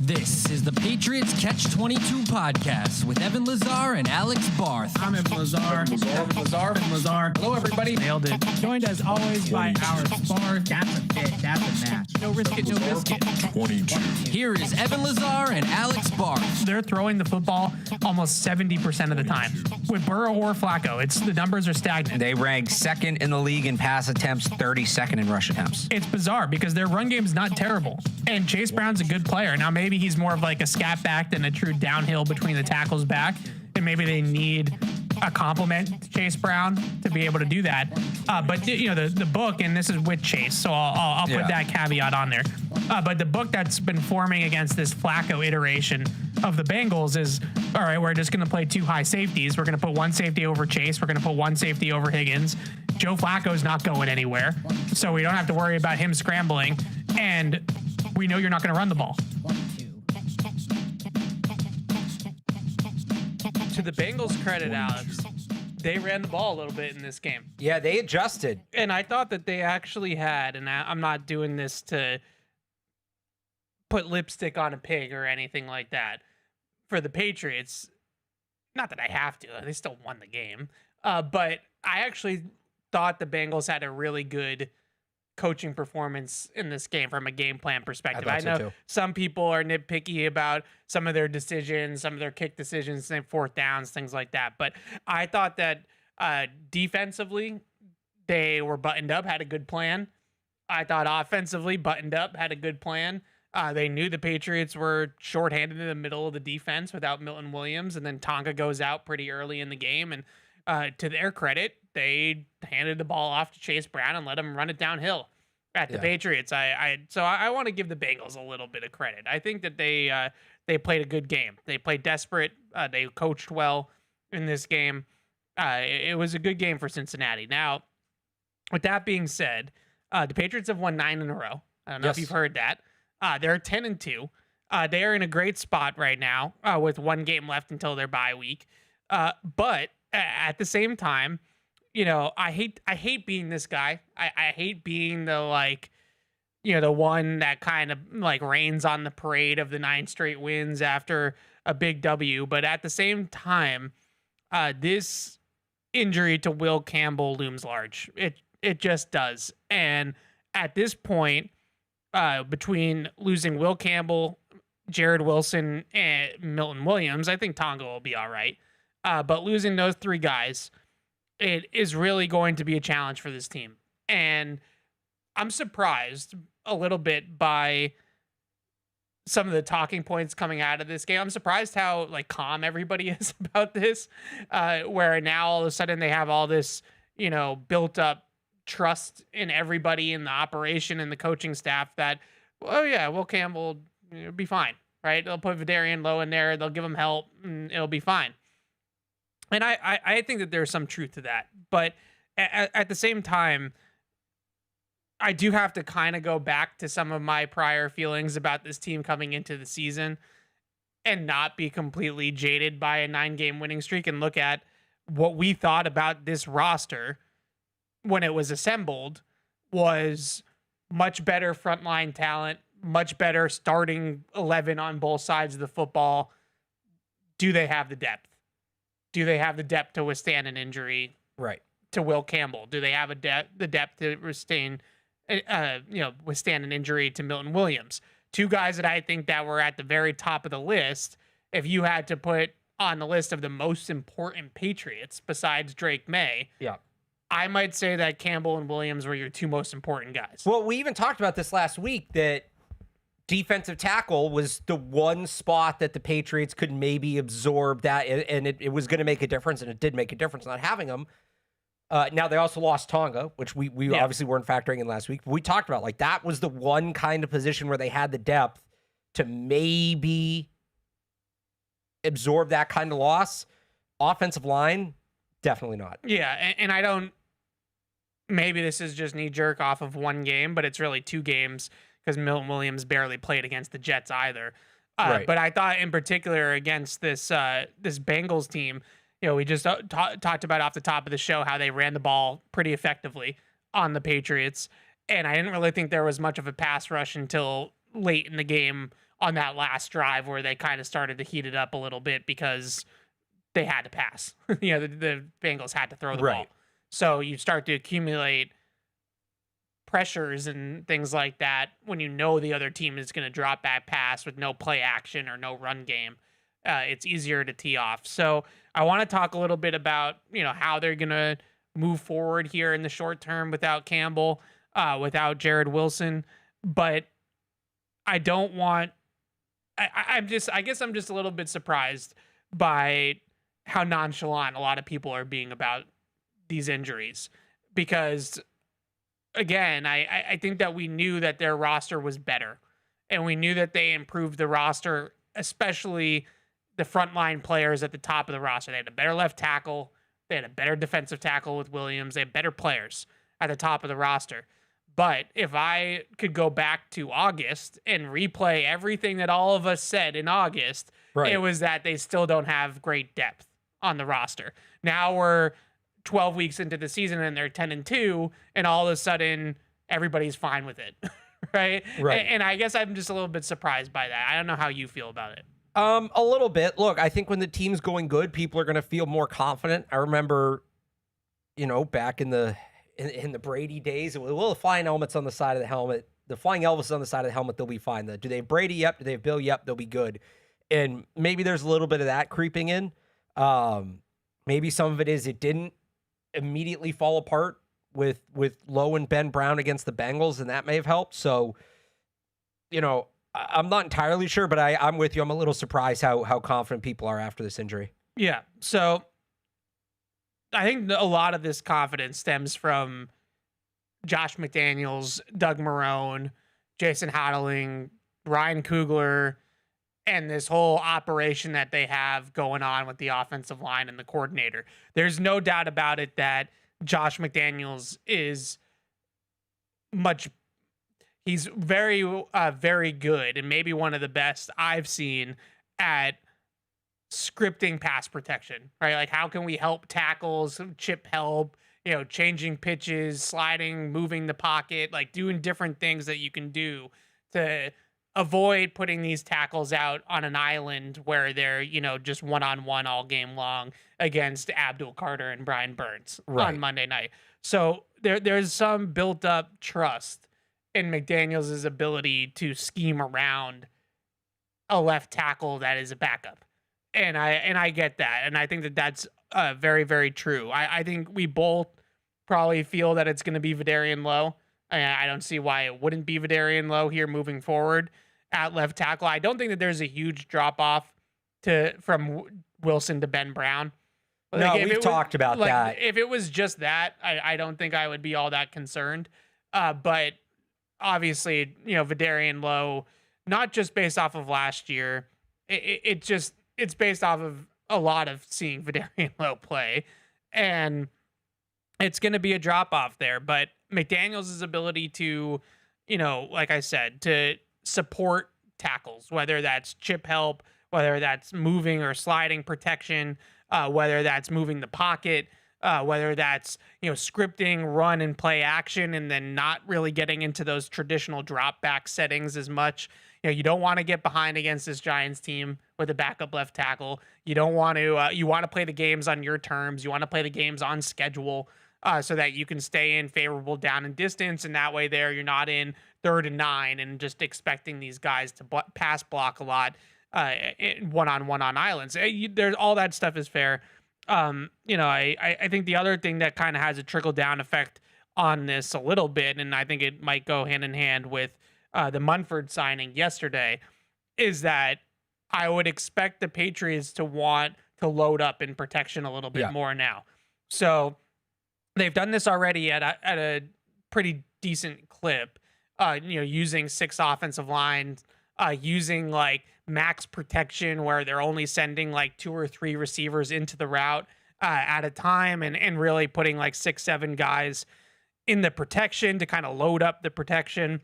This is the Patriots Catch-22 podcast with Evan Lazar and Alex Barth. I'm Evan Lazar. Hello, everybody. Nailed it. Joined as always by our Barth. That's a fit. That's a match. No risk it, no biscuit. 22. Here is Evan Lazar and Alex Barth. They're throwing the football almost 70% of the time. With Burrow or Flacco, the numbers are stagnant. They rank second in the league in pass attempts, 32nd in rush attempts. It's bizarre because their run game's not terrible. And Chase Brown's a good player. Now, maybe he's more of like a scat back than a true downhill between the tackles back. And maybe they need a compliment to Chase Brown to be able to do that. But the book, and this is with Chase, so I'll put that caveat on there. But the book that's been forming against this Flacco iteration of the Bengals is, all right, we're just going to play two high safeties. We're going to put one safety over Chase. We're going to put one safety over Higgins. Joe Flacco's not going anywhere, so we don't have to worry about him scrambling. And we know you're not going to run the ball. To the Bengals' credit, Alex, they ran the ball a little bit in this game. Yeah, they adjusted. And I thought that they actually had, and I'm not doing this to put lipstick on a pig or anything like that. For the Patriots, not that I have to, they still won the game. But I actually thought the Bengals had a really good coaching performance in this game from a game plan perspective. I know some people are nitpicky about some of their decisions, some of their kick decisions, and fourth downs, things like that. But I thought that defensively, they were buttoned up, had a good plan. I thought offensively, buttoned up, had a good plan. They knew the Patriots were shorthanded in the middle of the defense without Milton Williams, and then Tonga goes out pretty early in the game. And to their credit, they handed the ball off to Chase Brown and let him run it downhill at the Patriots. So I want to give the Bengals a little bit of credit. I think that they played a good game. They played desperate. They coached well in this game. It was a good game for Cincinnati. Now, with that being said, the Patriots have won 9 in a row. I don't know if you've heard that. They're 10-2. They are in a great spot right now with one game left until their bye week. But at the same time, I hate being this guy. I hate being the the one that kind of rains on the parade of the 9 straight wins after a big W. But at the same time, this injury to Will Campbell looms large. It just does. And at this point, between losing Will Campbell, Jared Wilson, and Milton Williams, I think Tonga will be all right. But losing those 3 guys, it is really going to be a challenge for this team. And I'm surprised a little bit by some of the talking points coming out of this game. I'm surprised how calm everybody is about this, where now all of a sudden they have all this, built up trust in everybody in the operation and the coaching staff that, Will Campbell will be fine, right? They'll put Vidarian Lowe in there. They'll give him help and it'll be fine. And I think that there's some truth to that. But at the same time, I do have to kind of go back to some of my prior feelings about this team coming into the season and not be completely jaded by a 9-game winning streak and look at what we thought about this roster when it was assembled was much better frontline talent, much better starting 11 on both sides of the football. Do they have the depth? Do they have the depth to withstand an injury to Will Campbell? Do they have the depth to withstand an injury to Milton Williams? 2 guys that I think that were at the very top of the list. If you had to put on the list of the most important Patriots besides Drake Maye, I might say that Campbell and Williams were your 2 most important guys. Well, we even talked about this last week that defensive tackle was the one spot that the Patriots could maybe absorb that, and it was going to make a difference, and it did make a difference not having him. Now, they also lost Tonga, which we obviously weren't factoring in last week. But we talked about, that was the one kind of position where they had the depth to maybe absorb that kind of loss. Offensive line, definitely not. Yeah, and I don't maybe this is just knee jerk off of one game, but it's really 2 games because Milton Williams barely played against the Jets either. Right. But I thought in particular against this Bengals team, we just talked about off the top of the show how they ran the ball pretty effectively on the Patriots. And I didn't really think there was much of a pass rush until late in the game on that last drive where they kind of started to heat it up a little bit because they had to pass. The Bengals had to throw the ball. So you start to accumulate pressures and things like that when the other team is going to drop back pass with no play action or no run game. It's easier to tee off. So I want to talk a little bit about how they're going to move forward here in the short term without Campbell, without Jared Wilson. But I don't want. I guess I'm just a little bit surprised by how nonchalant a lot of people are being about these injuries, because again, I think that we knew that their roster was better, and we knew that they improved the roster, especially the frontline players at the top of the roster. They had a better left tackle. They had a better defensive tackle with Williams. They had better players at the top of the roster. But if I could go back to August and replay everything that all of us said in August, it was that they still don't have great depth on the roster. Now we're 12 weeks into the season and they're 10-2, and all of a sudden everybody's fine with it. Right. And I guess I'm just a little bit surprised by that. I don't know how you feel about it. A little bit. Look, I think when the team's going good, people are going to feel more confident. I remember, back in the Brady days, the flying helmets on the side of the helmet, the flying Elvis on the side of the helmet, they'll be fine. Do they have Brady? Yep. Do they have Bill? Yep. They'll be good. And maybe there's a little bit of that creeping in. Maybe some of it is it didn't immediately fall apart with Lowe and Ben Brown against the Bengals, and that may have helped. So, I'm not entirely sure, but I'm with you. I'm a little surprised how confident people are after this injury. Yeah. So I think a lot of this confidence stems from Josh McDaniels, Doug Marrone, Jason Hodling, Ryan Coogler, and this whole operation that they have going on with the offensive line and the coordinator. There's no doubt about it that Josh McDaniels is he's very, very good, and maybe one of the best I've seen at scripting pass protection, right? Like, how can we help tackles, chip help, changing pitches, sliding, moving the pocket, like doing different things that you can do to avoid putting these tackles out on an island where they're, just one-on-one all game long against Abdul Carter and Brian Burns on Monday night. So there's some built up trust in McDaniels' ability to scheme around a left tackle that is a backup. And I get that. And I think that that's very, very true. I think we both probably feel that it's going to be Vidarian Lowe. I don't see why it wouldn't be Vidarian Lowe here moving forward at left tackle. I don't think that there's a huge drop off from Wilson to Ben Brown. No, we've talked about that. If it was just that, I don't think I would be all that concerned. But obviously, Vidarian Lowe, not just based off of last year, it's based off of a lot of seeing Vidarian Lowe play, and it's going to be a drop off there. But McDaniels' ability to, like I said, to support tackles, whether that's chip help, whether that's moving or sliding protection, whether that's moving the pocket, whether that's, scripting, run and play action, and then not really getting into those traditional drop back settings as much. You don't want to get behind against this Giants team with a backup left tackle. You don't want to, you want to play the games on your terms. You want to play the games on schedule so that you can stay in favorable down and distance. And that way there, you're not in 3rd and 9 and just expecting these guys to pass block a lot one-on-one on islands. There's all that stuff is fair. I think the other thing that kind of has a trickle down effect on this a little bit, and I think it might go hand in hand with the Munford signing yesterday, is that I would expect the Patriots to want to load up in protection a little bit more now. So they've done this already at a pretty decent clip, using 6 offensive lines, using like max protection where they're only sending like 2 or 3 receivers into the route at a time, and really putting like 6-7 guys in the protection to kind of load up the protection.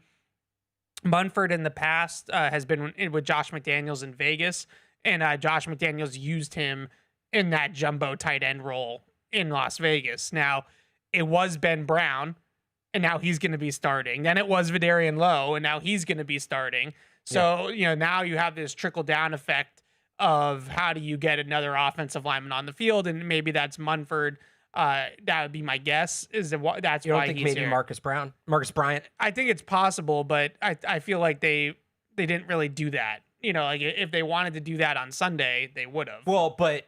Munford in the past has been with Josh McDaniels in Vegas, and Josh McDaniels used him in that jumbo tight end role in Las Vegas. Now, it was Ben Brown, and now he's going to be starting. Then it was Vidarian Lowe, and now he's going to be starting. So, now you have this trickle-down effect of how do you get another offensive lineman on the field, and maybe that's Munford. That would be my guess. That's you why don't think he's maybe here. Marcus Bryant? I think it's possible, but I feel like they didn't really do that. Like if they wanted to do that on Sunday, they would have. Well, but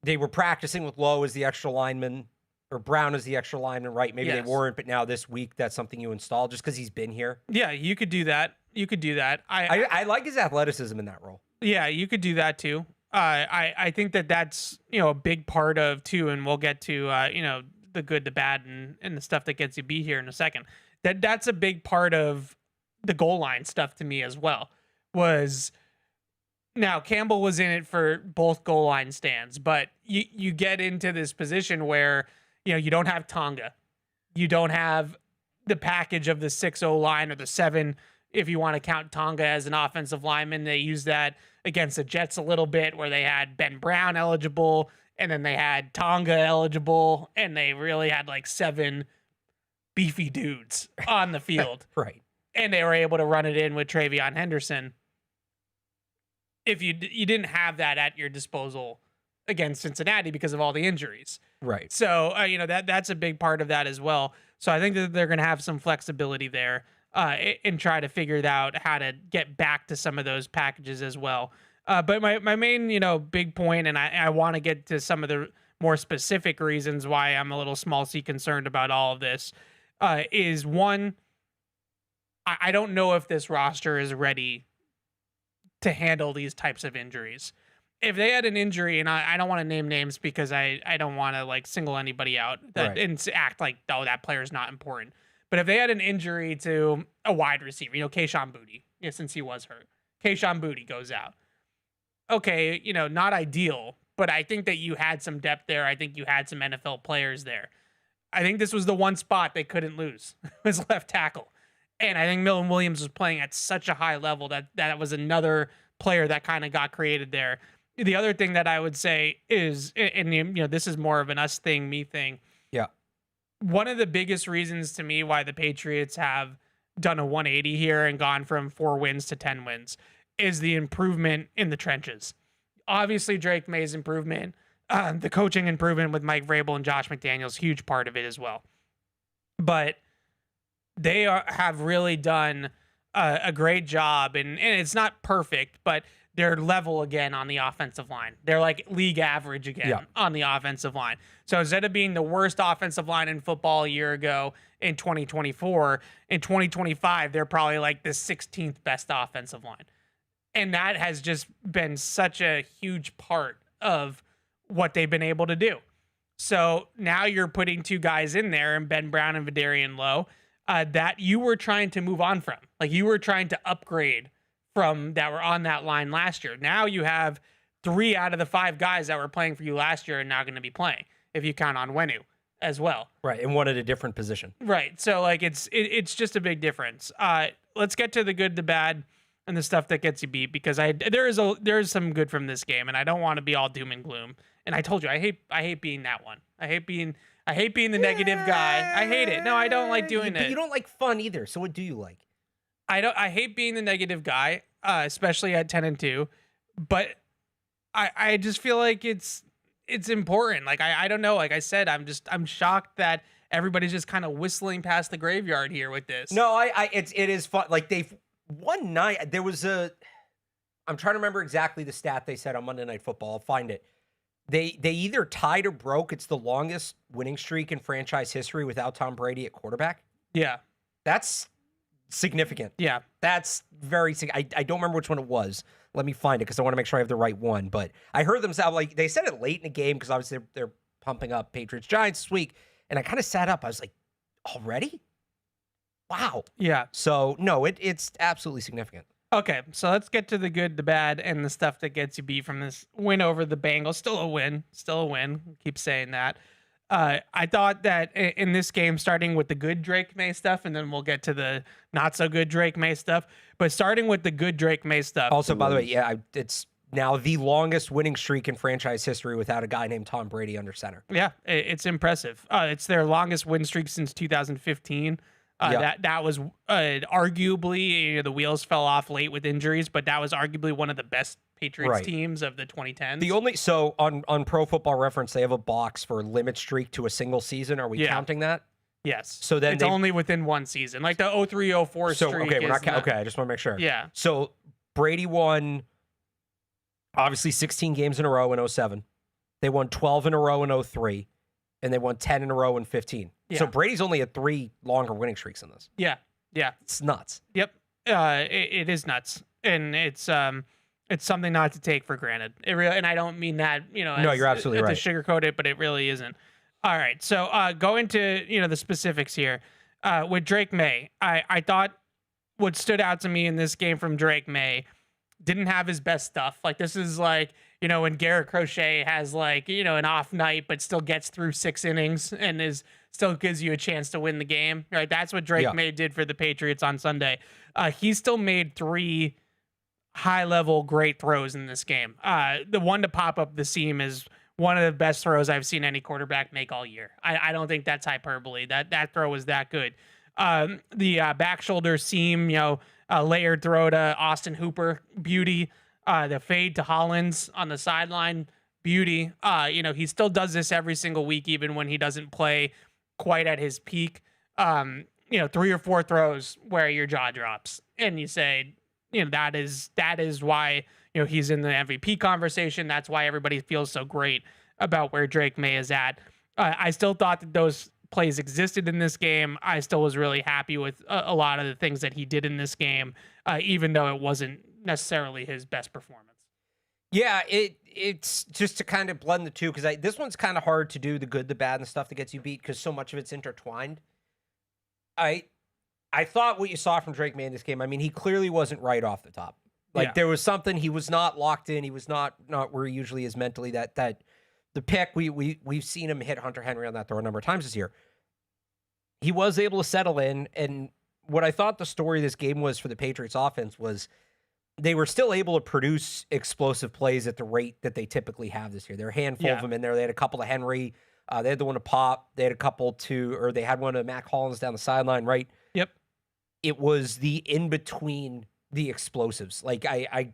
they were practicing with Lowe as the extra lineman, or Brown as the extra lineman, right? Maybe they weren't, but now this week that's something you install just because he's been here. Yeah, you could do that. I like his athleticism in that role. Yeah, you could do that too. I think that's a big part of too, and we'll get to the good, the bad, and the stuff that gets you beat here in a second. That's a big part of the goal line stuff to me as well. Now Campbell was in it for both goal line stands, but you get into this position where you don't have Tonga, you don't have the package of the 6-0 line or the 7. If you want to count Tonga as an offensive lineman, they use that against the Jets a little bit, where they had Ben Brown eligible, and then they had Tonga eligible, and they really had like 7 beefy dudes on the field. Right. And they were able to run it in with Travion Henderson. If you didn't have that at your disposal against Cincinnati because of all the injuries. Right. So, that's a big part of that as well. So I think that they're going to have some flexibility there. And try to figure out how to get back to some of those packages as well. But my main, big point, and I want to get to some of the more specific reasons why I'm a little small c concerned about all of this, is one, I don't know if this roster is ready to handle these types of injuries. If they had an injury, and I don't want to name names because I don't want to like single anybody out and act like, oh, that player's not important. But if they had an injury to a wide receiver, Kayshon Boutte, since he was hurt, Kayshon Boutte goes out. Okay, not ideal, but I think that you had some depth there. I think you had some NFL players there. I think this was the one spot they couldn't lose, was left tackle. And I think Milton Williams was playing at such a high level that was another player that kind of got created there. The other thing that I would say is, and this is more of an us thing, me thing. Yeah. One of the biggest reasons to me why the Patriots have done a 180 here and gone from 4 wins to 10 wins is the improvement in the trenches. Obviously, Drake Maye's improvement, the coaching improvement with Mike Vrabel and Josh McDaniels, huge part of it as well. But they have really done a great job, and it's not perfect, but they're level again on the offensive line. They're like league average again on the offensive line. So instead of being the worst offensive line in football a year ago in 2024, in 2025, they're probably like the 16th best offensive line. And that has just been such a huge part of what they've been able to do. So now you're putting 2 guys in there, and Ben Brown and Vidarian Lowe, that you were trying to move on from. Like you were trying to upgrade from that were on that line last year. Now you have 3 out of the 5 guys that were playing for you last year are now going to be playing, if you count on Wenu as well. Right, and one at a different position. Right, so like it's just a big difference. Let's get to the good, the bad, and the stuff that gets you beat, because there is some good from this game, and I don't want to be all doom and gloom. And I told you I hate being that one. I hate being the negative guy. I hate it. No, I don't like doing it. But you don't like fun either. So what do you like? I hate being the negative guy, especially at 10-2, but I just feel like it's important. Like I don't know. Like I said, I'm shocked that everybody's just kind of whistling past the graveyard here with this. No, it is fun. Like one night there was I'm trying to remember exactly the stat they said on Monday Night Football. I'll find it. They either tied or broke. It's the longest winning streak in franchise history without Tom Brady at quarterback. Yeah, that's significant. Yeah, that's very. I don't remember which one it was. Let me find it because I want to make sure I have the right one. But I heard them sound like they said it late in the game because obviously they're pumping up Patriots Giants this week, and I kind of sat up. I was like, already? Wow. Yeah. So no, it's absolutely significant. Okay, so let's get to the good, the bad, and the stuff that gets you beat from this win over the Bengals. Still a win. Keep saying that. I thought that in this game, starting with the good Drake Maye stuff, and then we'll get to the not so good Drake Maye stuff. But starting with the good Drake Maye stuff. Also, by the way, it's now the longest winning streak in franchise history without a guy named Tom Brady under center. Yeah, it's impressive. It's their longest win streak since 2015. That was arguably, the wheels fell off late with injuries, but that was arguably one of the best Patriots teams of the 2010s. So on Pro Football Reference, they have a box for limit streak to a single season. Are we counting that? Yes. So then it's only within one season, like the 03-04 streak. Okay, we're not okay. I just want to make sure. Yeah. So Brady won obviously 16 games in a row in 07. They won 12 in a row in 03, and they won 10 in a row in 15. Yeah. So Brady's only had 3 longer winning streaks than this. Yeah. It's nuts. Yep. It is nuts, and it's something not to take for granted. It really, and I don't mean that, No, you're absolutely right. To sugarcoat it, but it really isn't. All right. So go into, the specifics here. With Drake Maye, I thought what stood out to me in this game from Drake Maye, didn't have his best stuff. Like, this is like, when Garrett Crochet has like, an off night, but still gets through 6 innings and still gives you a chance to win the game, right? That's what Drake Maye did for the Patriots on Sunday. He still made 3 high-level great throws in this game. The one to pop up the seam is one of the best throws I've seen any quarterback make all year. I don't think that's hyperbole. That throw was that good. The back shoulder seam, layered throw to Austin Hooper, beauty. The fade to Hollins on the sideline, beauty. He still does this every single week, even when he doesn't play quite at his peak. 3 or 4 throws where your jaw drops, and you say, that is why he's in the MVP conversation. That's why everybody feels so great about where Drake Maye is at. I still thought that those plays existed in this game. I still was really happy with a lot of the things that he did in this game, even though it wasn't necessarily his best performance. Yeah, it's just to kind of blend the two, because this one's kind of hard to do, the good, the bad, and the stuff that gets you beat, because so much of it's intertwined. I thought what you saw from Drake Maye in this game, he clearly wasn't right off the top. There was something, he was not locked in, he was not where he usually is mentally. That the pick, we've seen him hit Hunter Henry on that throw a number of times this year. He was able to settle in, and what I thought the story of this game was for the Patriots offense was they were still able to produce explosive plays at the rate that they typically have this year. There are a handful of them in there. They had a couple to Henry. They had the one to Pop. They had a couple they had one to Mac Hollins down the sideline, right? Yep. It was the in-between the explosives. Like, I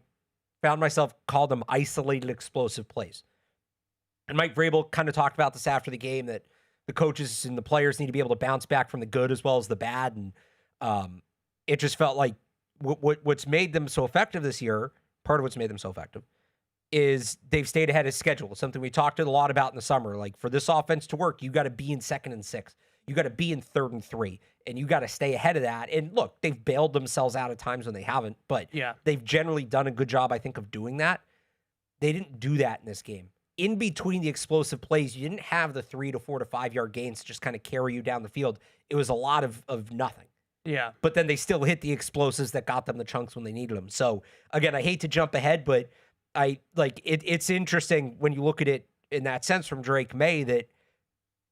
found myself called them isolated explosive plays. And Mike Vrabel kind of talked about this after the game, that the coaches and the players need to be able to bounce back from the good as well as the bad. And it just felt like what's made them so effective this year, part of what's made them so effective, is they've stayed ahead of schedule. Something we talked a lot about in the summer. Like, for this offense to work, you got to be in 2nd and 6. You got to be in 3rd and 3, and you got to stay ahead of that. And look, they've bailed themselves out at times when they haven't, but they've generally done a good job, I think, of doing that. They didn't do that in this game. In between the explosive plays, you didn't have the 3 to 4 to 5 yard gains to just kind of carry you down the field. It was a lot of nothing. Yeah. But then they still hit the explosives that got them the chunks when they needed them. So again, I hate to jump ahead, but it's interesting when you look at it in that sense from Drake Maye, that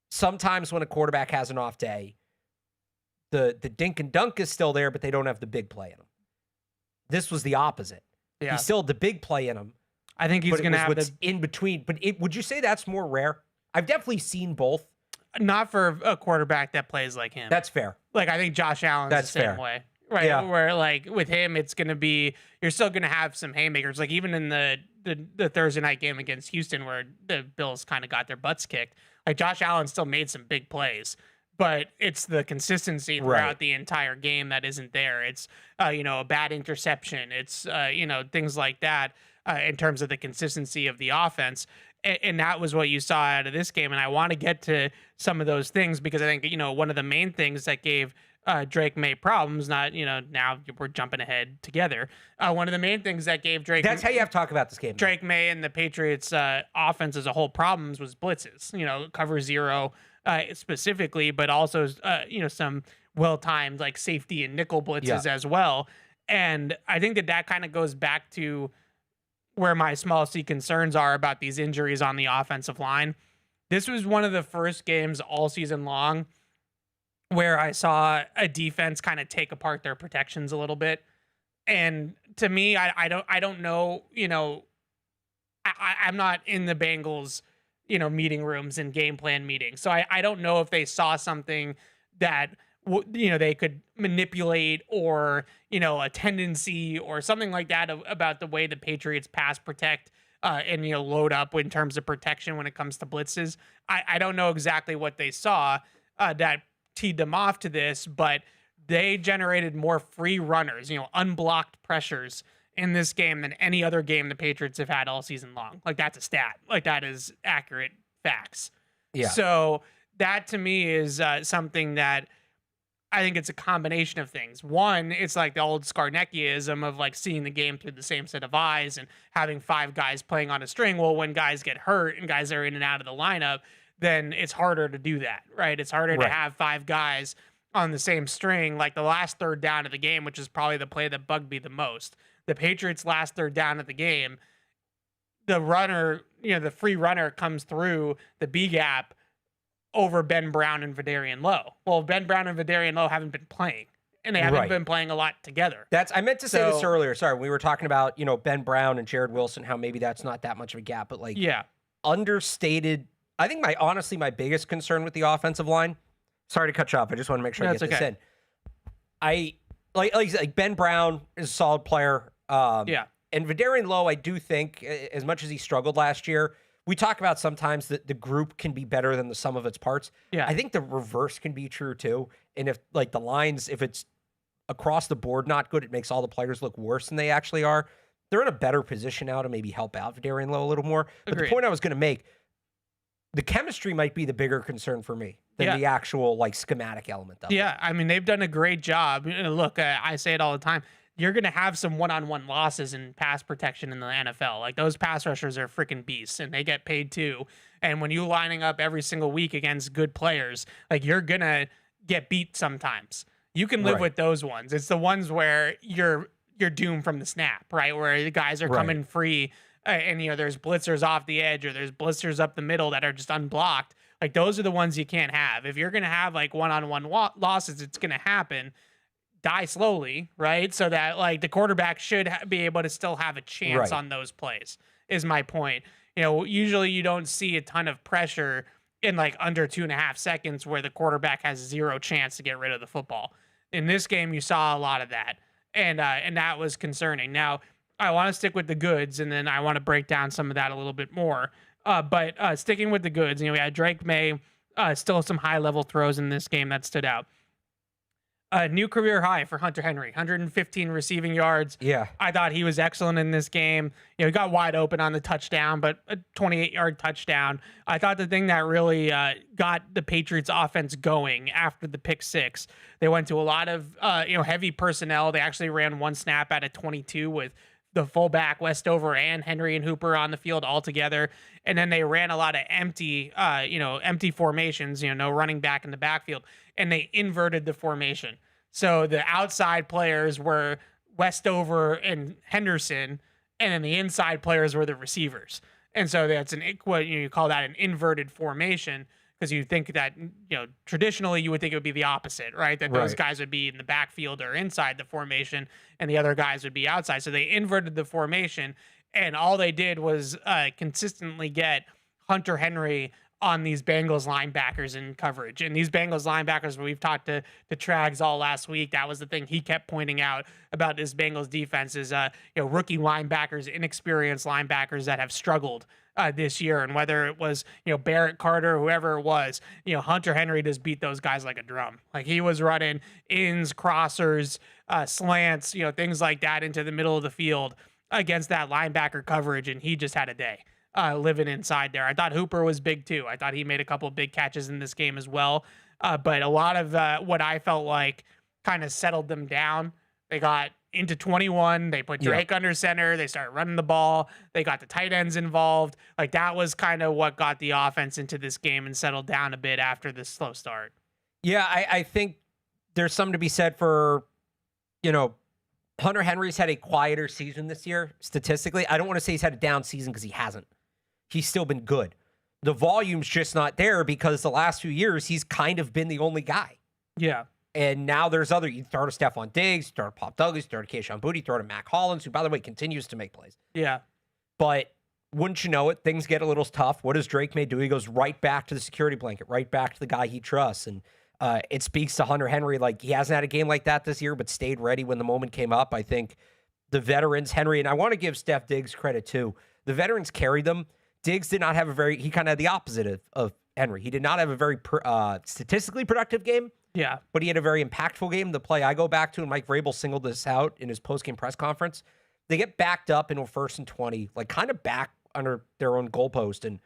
sometimes when a quarterback has an off day, the dink and dunk is still there, but they don't have the big play in them. This was the opposite. Yeah. He still had the big play in him. I think he's going to have what's in between. But would you say that's more rare? I've definitely seen both. Not for a quarterback that plays like him. That's fair. Like, I think Josh Allen's the same way. Right. Yeah. Where, like, with him, it's going to be, you're still going to have some haymakers. Like, even in the Thursday night game against Houston, where the Bills kind of got their butts kicked, like, Josh Allen still made some big plays, but it's the consistency throughout the entire game that isn't there. It's, a bad interception. It's, things like that in terms of the consistency of the offense. And that was what you saw out of this game. And I want to get to some of those things, because I think, one of the main things that gave Drake Maye problems, not, now we're jumping ahead together. One of the main things that gave Drake... That's how you have to talk about this game. Drake Maye and the Patriots offense as a whole problems was blitzes, cover 0 specifically, but also, some well-timed like safety and nickel blitzes as well. And I think that kind of goes back to where my small C concerns are about these injuries on the offensive line. this was one of the first games all season long where I saw a defense kind of take apart their protections a little bit. And to me, I don't know, I'm not in the Bengals, meeting rooms and game plan meetings. So I don't know if they saw something that, they could manipulate, or, a tendency or something like that about the way the Patriots pass protect and, load up in terms of protection when it comes to blitzes. I don't know exactly what they saw that teed them off to this, but they generated more free runners, unblocked pressures in this game than any other game the Patriots have had all season long. Like, that's a stat. Like, that is accurate facts. Yeah. So that to me is something that I think it's a combination of things. One, it's like the old Skarneckiism of like seeing the game through the same set of eyes and having 5 guys playing on a string. Well, when guys get hurt and guys are in and out of the lineup, then it's harder to do that, right? It's harder to have 5 guys on the same string. Like the last third down of the game, which is probably the play that bugged me the most. The Patriots' last third down of the game, the runner, the free runner comes through the B gap over Ben Brown and Vidarian Lowe. Well, Ben Brown and Vidarian Lowe haven't been playing, and they haven't been playing a lot together. I meant to say this earlier. Sorry, we were talking about, Ben Brown and Jared Wilson, how maybe that's not that much of a gap, but understated. I think honestly, my biggest concern with the offensive line, sorry to cut you off, I just want to make sure I get this in. I like Ben Brown is a solid player. And Vidarian Lowe, I do think, as much as he struggled last year, we talk about sometimes that the group can be better than the sum of its parts. Yeah. I think the reverse can be true too. And if like the lines, if it's across the board not good, it makes all the players look worse than they actually are. They're in a better position now to maybe help out Vidarian Lowe a little more. But the point I was going to make, the chemistry might be the bigger concern for me than the actual like schematic element of it. Yeah, I mean, they've done a great job. Look, I say it all the time. You're going to have some one-on-one losses in pass protection in the NFL. Like, those pass rushers are freaking beasts, and they get paid too. And when you're lining up every single week against good players, like, you're going to get beat sometimes. You can live with those ones. It's the ones where you're doomed from the snap, right? Where the guys are coming free, and there's blitzers off the edge, or there's blitzers up the middle that are just unblocked. Like, those are the ones you can't have. If you're going to have like one-on-one losses, it's going to happen. Die slowly, right? So that like the quarterback should be able to still have a chance on those plays, is my point. Usually you don't see a ton of pressure in like under 2.5 seconds where the quarterback has 0 chance to get rid of the football. In this game, you saw a lot of that, and that was concerning. Now, I want to stick with the goods, and then I want to break down some of that a little bit more. But sticking with the goods, we had Drake Maye, still some high-level throws in this game that stood out. A new career high for Hunter Henry, 115 receiving yards. Yeah. I thought he was excellent in this game. He got wide open on the touchdown, but a 28-yard touchdown. I thought the thing that really got the Patriots offense going after the pick 6, they went to a lot of heavy personnel. They actually ran one snap at a 22 with the fullback Westover and Henry and Hooper on the field all together. And then they ran a lot of empty formations, no running back in the backfield, and they inverted the formation. So the outside players were Westover and Henderson, and then the inside players were the receivers. And so that's what you call that an inverted formation, because you think that, traditionally you would think it would be the opposite, right? That those guys would be in the backfield or inside the formation, and the other guys would be outside. So they inverted the formation, and all they did was consistently get Hunter Henry on these Bengals linebackers in coverage. And these Bengals linebackers, we've talked to Trags all last week, that was the thing he kept pointing out about this Bengals defense is, rookie linebackers, inexperienced linebackers that have struggled this year. And whether it was, Barrett Carter, whoever it was, Hunter Henry just beat those guys like a drum. Like, he was running ins, crossers, slants, things like that into the middle of the field against that linebacker coverage. And he just had a day. Living inside there. I thought Hooper was big too. I thought he made a couple of big catches in this game as well. But a lot of what I felt like kind of settled them down. They got into 21. They put Drake under center. They started running the ball. They got the tight ends involved. Like, that was kind of what got the offense into this game and settled down a bit after this slow start. Yeah, I think there's something to be said for, Hunter Henry's had a quieter season this year, statistically. I don't want to say he's had a down season because he hasn't. He's still been good. the volume's just not there because the last few years he's kind of been the only guy. Yeah. And now there's other, you throw to Stephon Diggs, you throw to Pop Douglas, you throw to Keyshawn Boutte, you throw to Mac Hollins, who, by the way, continues to make plays. Yeah. But wouldn't you know it, things get a little tough. What does Drake Maye do? He goes right back to the security blanket, right back to the guy he trusts. And it speaks to Hunter Henry. Like, he hasn't had a game like that this year, but stayed ready when the moment came up. I think the veterans, Henry, and I want to give Steph Diggs credit too. The veterans carried them. Diggs did not have he kind of had the opposite of Henry. He did not have a very statistically productive game. Yeah. But he had a very impactful game. The play I go back to, and Mike Vrabel singled this out in his post-game press conference, they get backed up into a 1st and 20, like kind of back under their own goalpost, and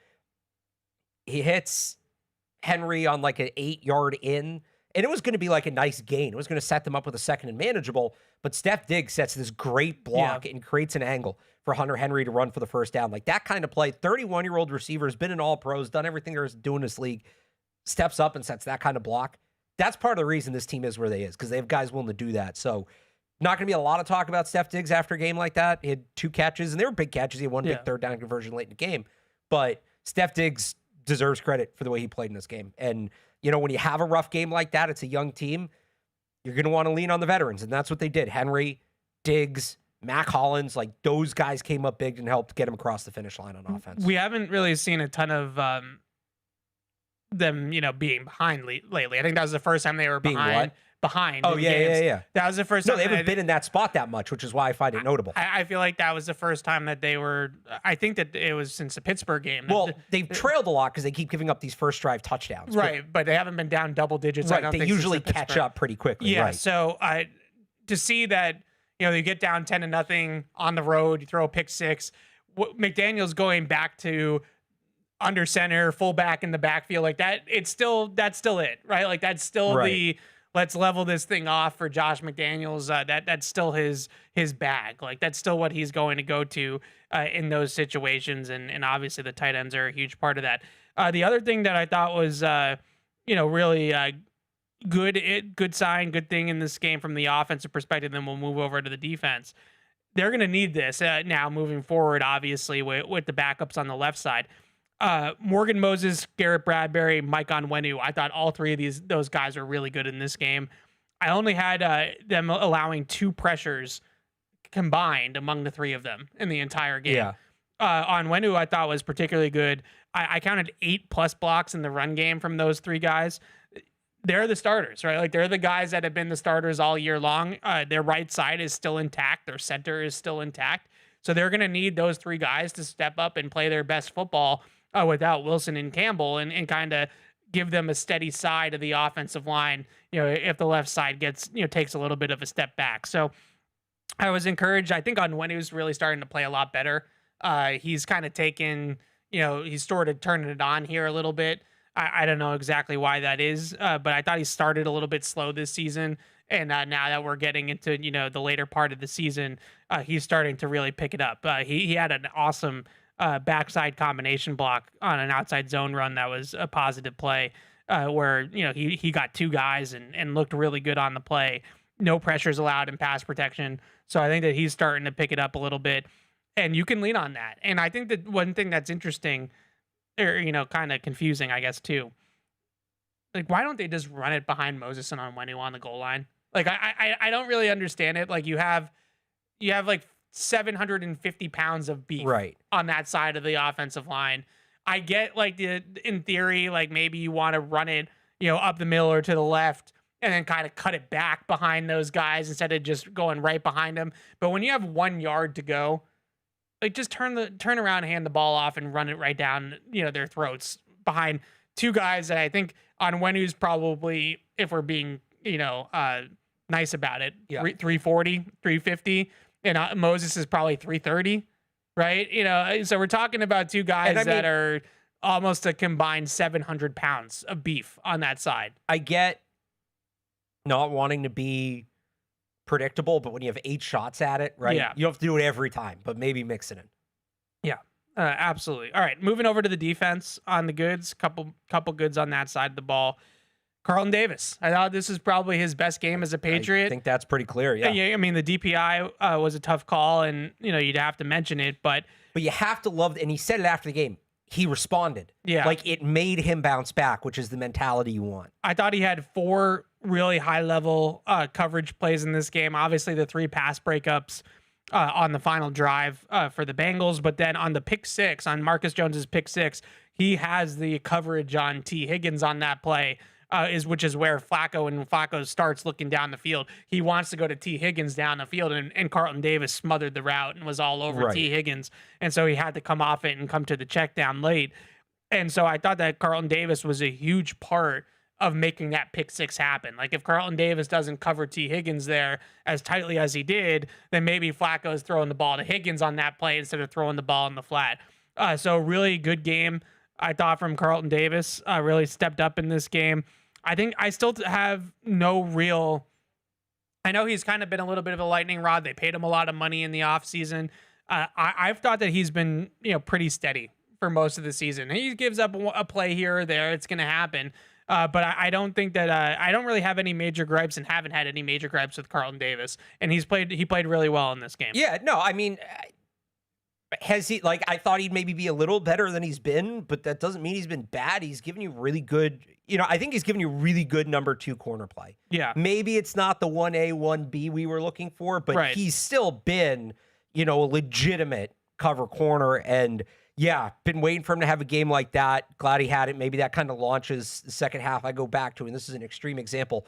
he hits Henry on like an 8-yard in, and it was going to be like a nice gain. It was going to set them up with a 2nd and manageable, but Steph Diggs sets this great block and creates an angle for Hunter Henry to run for the first down. Like that kind of play, 31-year-old receiver, has been in all pros, done everything there is to do in this league, steps up and sets that kind of block. That's part of the reason this team is where they is, because they have guys willing to do that. So not going to be a lot of talk about Steph Diggs after a game like that. He had 2 catches, and they were big catches. He had 1 big 3rd down conversion late in the game. But Steph Diggs deserves credit for the way he played in this game. And, you know, when you have a rough game like that, it's a young team, you're going to want to lean on the veterans, and that's what they did. Henry, Diggs, Mac Hollins, like those guys came up big and helped get him across the finish line on offense. We haven't really seen a ton of them, you know, being behind lately. I think that was the first time they were behind. Oh, games. yeah. That was the first time. No, they haven't been in that spot that much, which is why I find it notable. I feel like that was the first time that they were. I think that it was since the Pittsburgh game. Well, they've trailed a lot because they keep giving up these first drive touchdowns. Right, but they haven't been down double digits. Right, I don't they think, usually catch up pretty quickly. Yeah, right. so to see that, you know, you get down 10-0 on the road, you throw a pick 6. McDaniel's going back to under center, fullback in the backfield like that. That's still it, right? Like that's still the let's level this thing off for Josh McDaniels. That's still his bag. Like that's still what he's going to go to in those situations. And obviously the tight ends are a huge part of that. The other thing that I thought was, you know, really good sign, good thing in this game from the offensive perspective. Then we'll move over to the defense. They're going to need this now moving forward, obviously with the backups on the left side. Morgan Moses, Garrett Bradbury, Mike Onwenu. I thought all 3 of those guys are really good in this game. I only had them allowing 2 pressures combined among the 3 of them in the entire game. Yeah. Onwenu I thought was particularly good. I counted 8+ blocks in the run game from those 3 guys. They're the starters, right? Like they're the guys that have been the starters all year long. Their right side is still intact. Their center is still intact. So they're going to need those 3 guys to step up and play their best football without Wilson and Campbell and kind of give them a steady side of the offensive line, you know, if the left side gets, you know, takes a little bit of a step back. So I was encouraged. I think Onwenu's really starting to play a lot better. He's kind of taken, you know, he's sort of turning it on here a little bit. I don't know exactly why that is, but I thought he started a little bit slow this season. And now that we're getting into, you know, the later part of the season, he's starting to really pick it up. He had an awesome backside combination block on an outside zone run that was a positive play where, you know, he got 2 guys and looked really good on the play. No pressures allowed in pass protection. So I think that he's starting to pick it up a little bit, and you can lean on that. And I think that one thing that's interesting, or, you know, kind of confusing, I guess, too, like, why don't they just run it behind Moses and Onwenu on the goal line? Like, I don't really understand it. Like, you have like 750 pounds of beef on that side of the offensive line. I get, like, in theory, like, maybe you want to run it, you know, up the middle or to the left and then kind of cut it back behind those guys instead of just going right behind them. But when you have 1 yard to go, like, just turn around, hand the ball off, and run it right down, you know, their throats behind 2 guys that I think Onwenu's probably, if we're being, you know, nice about it, 340, 350. And Moses is probably 330, right? You know, so we're talking about 2 guys that are almost a combined 700 pounds of beef on that side. I get not wanting to be predictable, but when you have 8 shots at it, right? Yeah. You don't have to do it every time, but maybe mix it in. Yeah, absolutely. All right, moving over to the defense on the goods, couple goods on that side of the ball. Carlton Davis. I thought this is probably his best game as a Patriot. I think that's pretty clear, yeah. I mean, the DPI was a tough call, and, you know, you'd have to mention it, but you have to love, and he said it after the game, he responded. Yeah. Like, it made him bounce back, which is the mentality you want. I thought he had 4 really high-level coverage plays in this game. Obviously, the 3 pass breakups on the final drive for the Bengals, but then on the pick 6, on Marcus Jones's pick 6, he has the coverage on T. Higgins on that play, which is where Flacco starts looking down the field. He wants to go to T. Higgins down the field, and Carlton Davis smothered the route and was all over T. Higgins, and so he had to come off it and come to the check down late. And so I thought that Carlton Davis was a huge part of making that pick 6 happen. Like, if Carlton Davis doesn't cover T. Higgins there as tightly as he did, then maybe Flacco's throwing the ball to Higgins on that play instead of throwing the ball in the flat. So really good game, I thought, from Carlton Davis. Really stepped up in this game. I think I still have no real... I know he's kind of been a little bit of a lightning rod. They paid him a lot of money in the offseason. I've thought that he's been, pretty steady for most of the season. He gives up a play here or there. It's going to happen. But I don't think that I don't really have any major gripes and haven't had any major gripes with Carlton Davis. And he played really well in this game. Yeah, no, I mean, has he, like, I thought he'd maybe be a little better than he's been, but that doesn't mean he's been bad. He's given you really good, I think he's given you really good number 2 corner play. Yeah. Maybe it's not the 1A, 1B we were looking for, but he's still been, a legitimate cover corner. And yeah, been waiting for him to have a game like that. Glad he had it. Maybe that kind of launches the second half. I go back to, and this is an extreme example.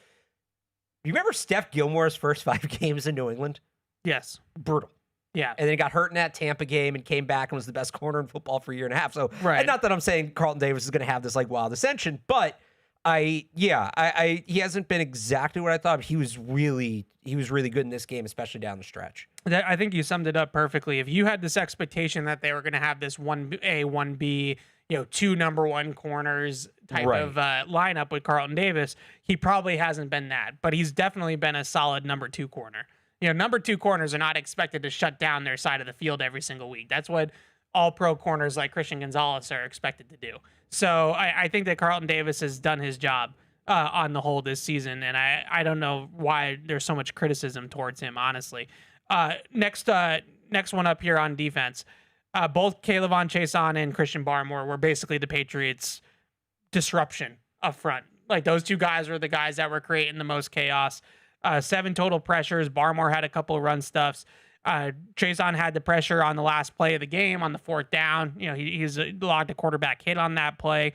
You remember Steph Gilmore's first 5 games in New England? Yes. Brutal. Yeah. And then he got hurt in that Tampa game and came back and was the best corner in football for a year and a half. So, and not that I'm saying Carlton Davis is going to have this like wild ascension, but he hasn't been exactly what I thought. But he was really good in this game, especially down the stretch. I think you summed it up perfectly. If you had this expectation that they were going to have this 1A, 1B, 2 number 1 corners type of lineup with Carlton Davis, he probably hasn't been that, but he's definitely been a solid number 2 corner. Number 2 corners are not expected to shut down their side of the field every single week. That's what all pro corners like Christian Gonzalez are expected to do. So I think that Carlton Davis has done his job on the whole this season, and I don't know why there's so much criticism towards him, honestly. Next one up here on defense. Both K'Lavon Chaisson and Christian Barmore were basically the Patriots' disruption up front. Like, those 2 guys were the guys that were creating the most chaos. 7 total pressures. Barmore had a couple of run stuffs. Chaisson had the pressure on the last play of the game on the 4th down. He's logged a quarterback hit on that play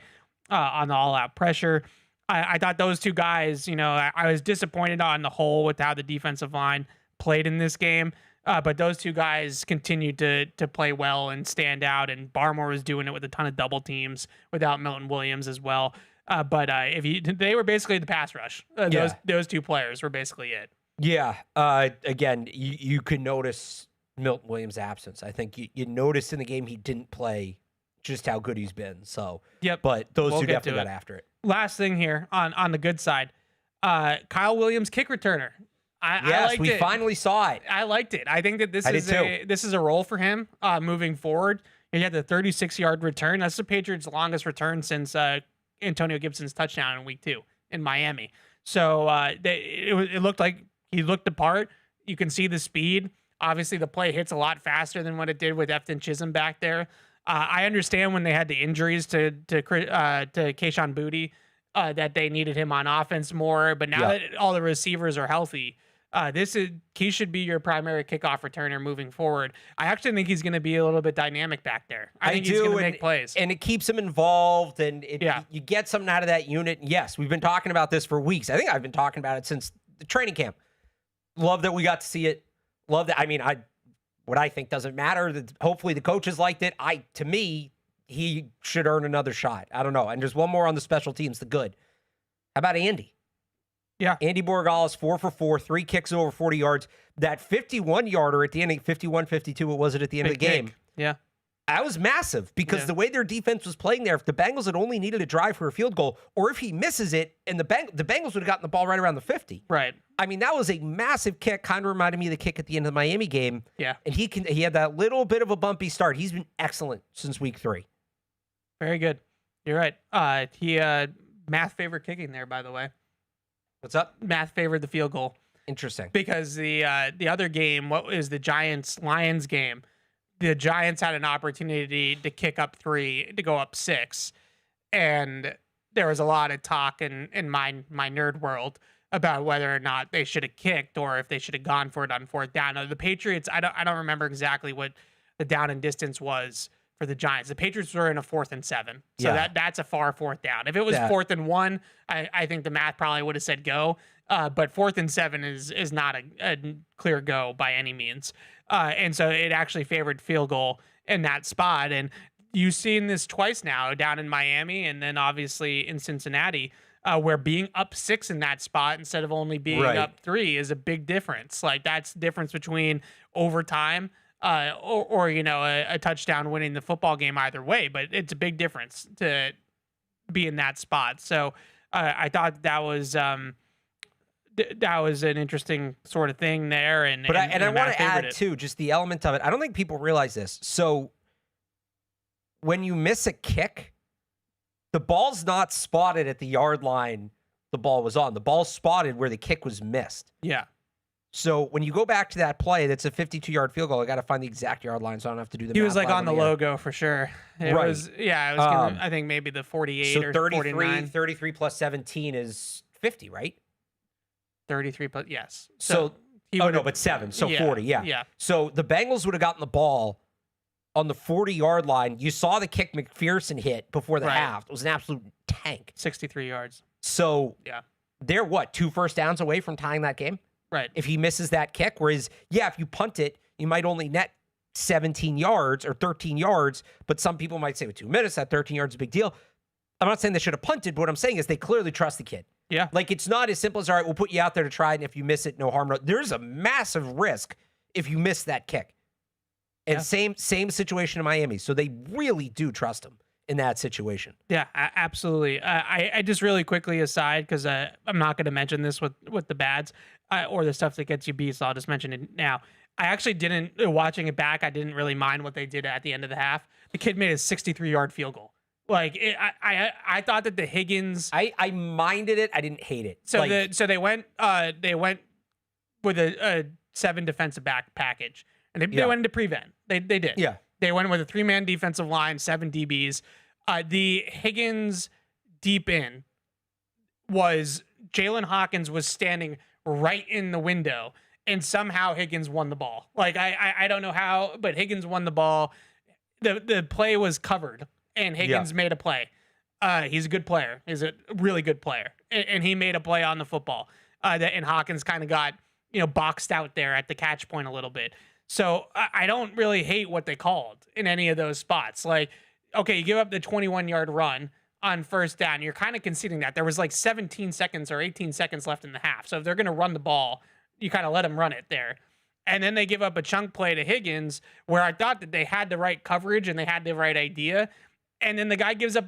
on the all-out pressure. I thought those 2 guys, I was disappointed on the whole with how the defensive line played in this game. But those 2 guys continued to play well and stand out, and Barmore was doing it with a ton of double teams without Milton Williams as well. But they were basically the pass rush. Those 2 players were basically it. Yeah. Again, you could notice Milton Williams' absence. I think you noticed in the game he didn't play just how good he's been. So, yep. But those 2 definitely got after it. Last thing here on the good side, Kyle Williams, kick returner. I liked we it. finally saw it. I liked it. I think that this is a role for him moving forward. He had the 36-yard return. That's the Patriots' longest return since Antonio Gibson's touchdown in week 2 in Miami. So it looked like he looked the part. You can see the speed. Obviously, the play hits a lot faster than what it did with Efton Chisholm back there. I understand when they had the injuries to Kayshon Boutte that they needed him on offense more. But now that all the receivers are healthy, he should be your primary kickoff returner moving forward. I actually think he's going to be a little bit dynamic back there. I think he's going to make plays, and it keeps him involved, and you get something out of that unit. And yes, we've been talking about this for weeks. I think I've been talking about it since the training camp. Love that we got to see it. Love that. I mean, what I think doesn't matter. Hopefully the coaches liked it. To me, he should earn another shot. I don't know. And there's one more on the special teams, the good. How about Andy? Yeah. Andy Borregales, 4 for 4, 3 kicks over 40 yards. That 51-yarder at the end, 51-52, what was it at the end of the game? Kick. Yeah. That was massive because the way their defense was playing there, if the Bengals had only needed a drive for a field goal, or if he misses it, and the Bengals would have gotten the ball right around the 50. Right. I mean, that was a massive kick. Kind of reminded me of the kick at the end of the Miami game. Yeah. And he had that little bit of a bumpy start. He's been excellent since week 3. Very good. You're right. He math favored kicking there, by the way. What's up? Math favored the field goal. Interesting. Because the other game, what is the Giants-Lions game, the Giants had an opportunity to kick up 3 to go up 6, and there was a lot of talk in my nerd world about whether or not they should have kicked or if they should have gone for it on 4th down. Now, the Patriots, I don't remember exactly what the down and distance was for the Giants. The Patriots were in a 4th and 7, so that's a far 4th down. If it was 4th and 1, I think the math probably would have said go. But 4th and 7 is not a clear go by any means. And so it actually favored field goal in that spot. And you've seen this twice now down in Miami and then obviously in Cincinnati, where being up 6 in that spot instead of only being up 3 is a big difference. Like, that's the difference between overtime or a touchdown winning the football game either way. But it's a big difference to be in that spot. So I thought that was an interesting sort of thing there. And I want to add too, just the element of it. I don't think people realize this. So when you miss a kick, the ball's not spotted at the yard line the ball was on. The ball's spotted where the kick was missed. Yeah. So when you go back to that play, that's a 52-yard field goal. I got to find the exact yard line, so I don't have to do the math. He was like on the logo for sure. It was I think maybe the 48 or 49. 33 plus 17 is 50, right? 33 plus, yes. So but 7, so 40, yeah. So the Bengals would have gotten the ball on the 40-yard line. You saw the kick McPherson hit before the half. It was an absolute tank. 63 yards. So they're 2 first downs away from tying that game? Right. If he misses that kick, whereas, if you punt it, you might only net 17 yards or 13 yards, but some people might say with 2 minutes, that 13 yards is a big deal. I'm not saying they should have punted, but what I'm saying is they clearly trust the kid. Yeah. Like, it's not as simple as, all right, we'll put you out there to try it, and if you miss it, no harm. There's a massive risk if you miss that kick. And same situation in Miami. So they really do trust him in that situation. Yeah, absolutely. I just really quickly aside, because I'm not going to mention this with the bads or the stuff that gets you beat, so I'll just mention it now. I actually didn't, watching it back, I didn't really mind what they did at the end of the half. The kid made a 63-yard field goal. Like, I thought that the Higgins... I minded it. I didn't hate it. So they went with a 7 defensive back package. And they went into prevent. They did. Yeah. They went with a 3-man defensive line, 7 DBs. The Higgins deep in was Jalen Hawkins was standing right in the window, and somehow Higgins won the ball. Like, I don't know how, but Higgins won the ball. The play was covered, and Higgins made a play. He's a good player. He's a really good player, and he made a play on the football. And Hawkins kind of got boxed out there at the catch point a little bit. So I don't really hate what they called in any of those spots. Like, okay, you give up the 21-yard run on first down. You're kind of conceding that. There was like 17 seconds or 18 seconds left in the half. So if they're going to run the ball, you kind of let them run it there. And then they give up a chunk play to Higgins where I thought that they had the right coverage and they had the right idea. And then the guy kicks a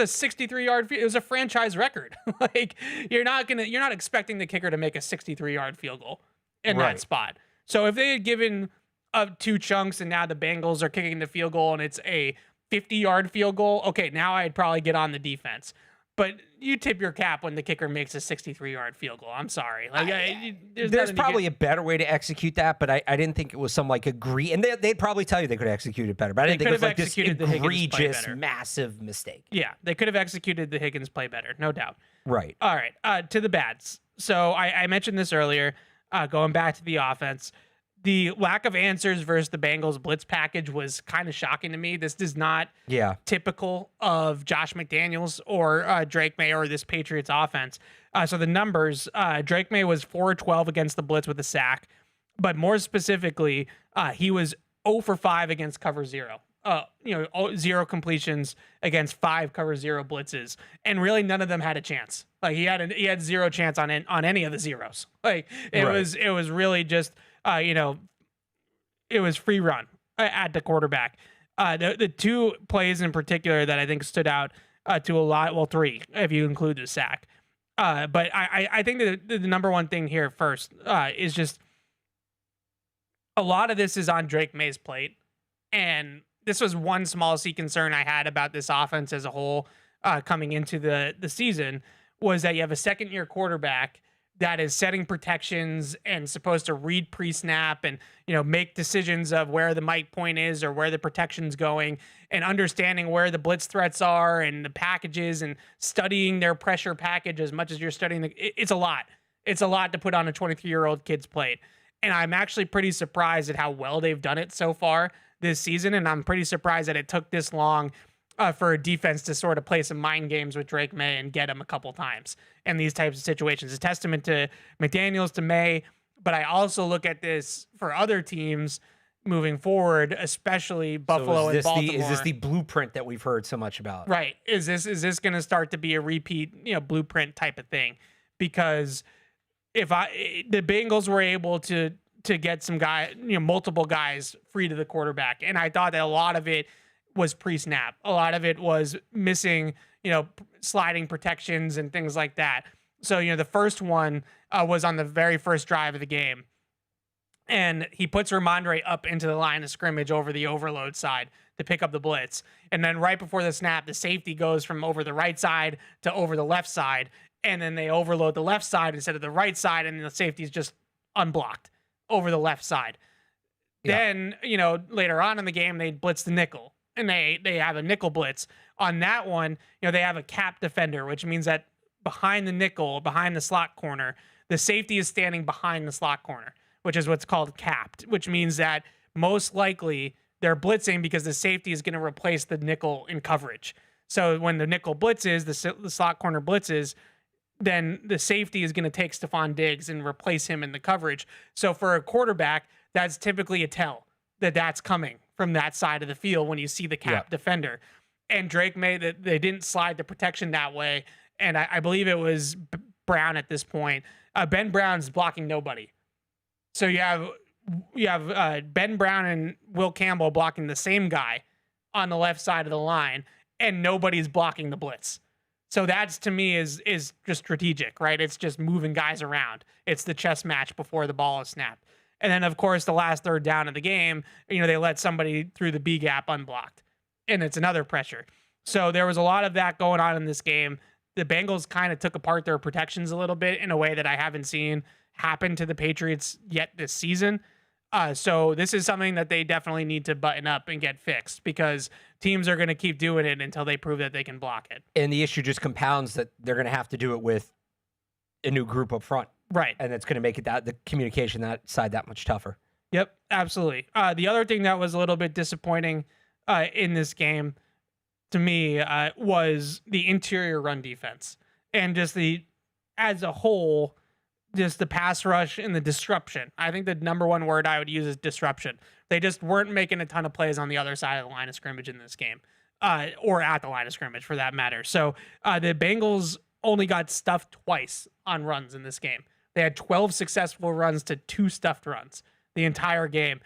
63-yard field. It was a franchise record. Like, you're not expecting the kicker to make a 63-yard field goal in that spot. So if they had given up 2 chunks and now the Bengals are kicking the field goal and it's a 50-yard field goal, okay, now I'd probably get on the defense. But you tip your cap when the kicker makes a 63-yard field goal. I'm sorry. Like, there's probably a better way to execute that, but I didn't think it was some like and they'd probably tell you they could execute it better. But I didn't think it was like this egregious, massive mistake. Yeah, they could have executed the Higgins play better, no doubt. Right. All right. To the bads. So I mentioned this earlier. Going back to the offense, the lack of answers versus the Bengals blitz package was kind of shocking to me. This is not typical of Josh McDaniels or Drake Maye or this Patriots offense. So the numbers, Drake Maye was 4-12 against the blitz with a sack, but more specifically, he was 0 for 5 against cover 0. 0 completions against 5 cover 0 blitzes, and really none of them had a chance. Like, he had 0 chance on any of the zeros. Like, it was really just it was free run at the quarterback. The 2 plays in particular that I think stood out to a lot. Well, 3 if you include the sack. But I think that the number one thing here first is just a lot of this is on Drake Maye's plate, and this was one small C concern I had about this offense as a whole coming into the season, was that you have a second-year quarterback that is setting protections and supposed to read pre-snap and, make decisions of where the mic point is or where the protection's going, and understanding where the blitz threats are and the packages, and studying their pressure package as much as you're studying it's a lot. It's a lot to put on a 23-year-old kid's plate. And I'm actually pretty surprised at how well they've done it so far this season. And I'm pretty surprised that it took this long for a defense to sort of play some mind games with Drake Maye and get him a couple times in these types of situations. It's a testament to McDaniels, to Maye, but I also look at this for other teams moving forward, especially Buffalo and Baltimore. Is this the blueprint that we've heard so much about? Right. Is this going to start to be a repeat, blueprint type of thing? Because the Bengals were able to get some multiple guys free to the quarterback, and I thought that a lot of it was pre-snap. A lot of it was missing, sliding protections and things like that. So, the first one was on the very first drive of the game, and he puts Ramondre up into the line of scrimmage over the overload side to pick up the blitz. And then right before the snap, the safety goes from over the right side to over the left side, and then they overload the left side instead of the right side, and the safety is just unblocked over the left side. Yeah. Then, later on in the game, they blitz the nickel, and they have a nickel blitz. On that one, they have a cap defender, which means that behind the nickel, behind the slot corner, the safety is standing behind the slot corner, which is what's called capped, which means that most likely they're blitzing because the safety is going to replace the nickel in coverage. So when the nickel blitzes, the slot corner blitzes, then the safety is going to take Stephon Diggs and replace him in the coverage. So for a quarterback, that's typically a tell that that's coming from that side of the field when you see the cap defender. And Drake Maye, that they didn't slide the protection that way. And I believe it was Brown at this point. Ben Brown's blocking nobody. So you have Ben Brown and Will Campbell blocking the same guy on the left side of the line, and nobody's blocking the blitz. So that's, to me, is just strategic, right? It's just moving guys around. It's the chess match before the ball is snapped. And then, of course, the last third down of the game, they let somebody through the B gap unblocked, and it's another pressure. So there was a lot of that going on in this game. The Bengals kind of took apart their protections a little bit in a way that I haven't seen happen to the Patriots yet this season. So this is something that they definitely need to button up and get fixed, because teams are going to keep doing it until they prove that they can block it. And the issue just compounds that they're going to have to do it with a new group up front. Right. And it's going to make it the communication that side that much tougher. Yep, absolutely. The other thing that was a little bit disappointing in this game to me was the interior run defense, and just as a whole, just the pass rush and the disruption. I think the number one word I would use is disruption. They just weren't making a ton of plays on the other side of the line of scrimmage in this game, or at the line of scrimmage for that matter. So the Bengals only got stuffed twice on runs in this game. They had 12 successful runs to 2 stuffed runs the entire game.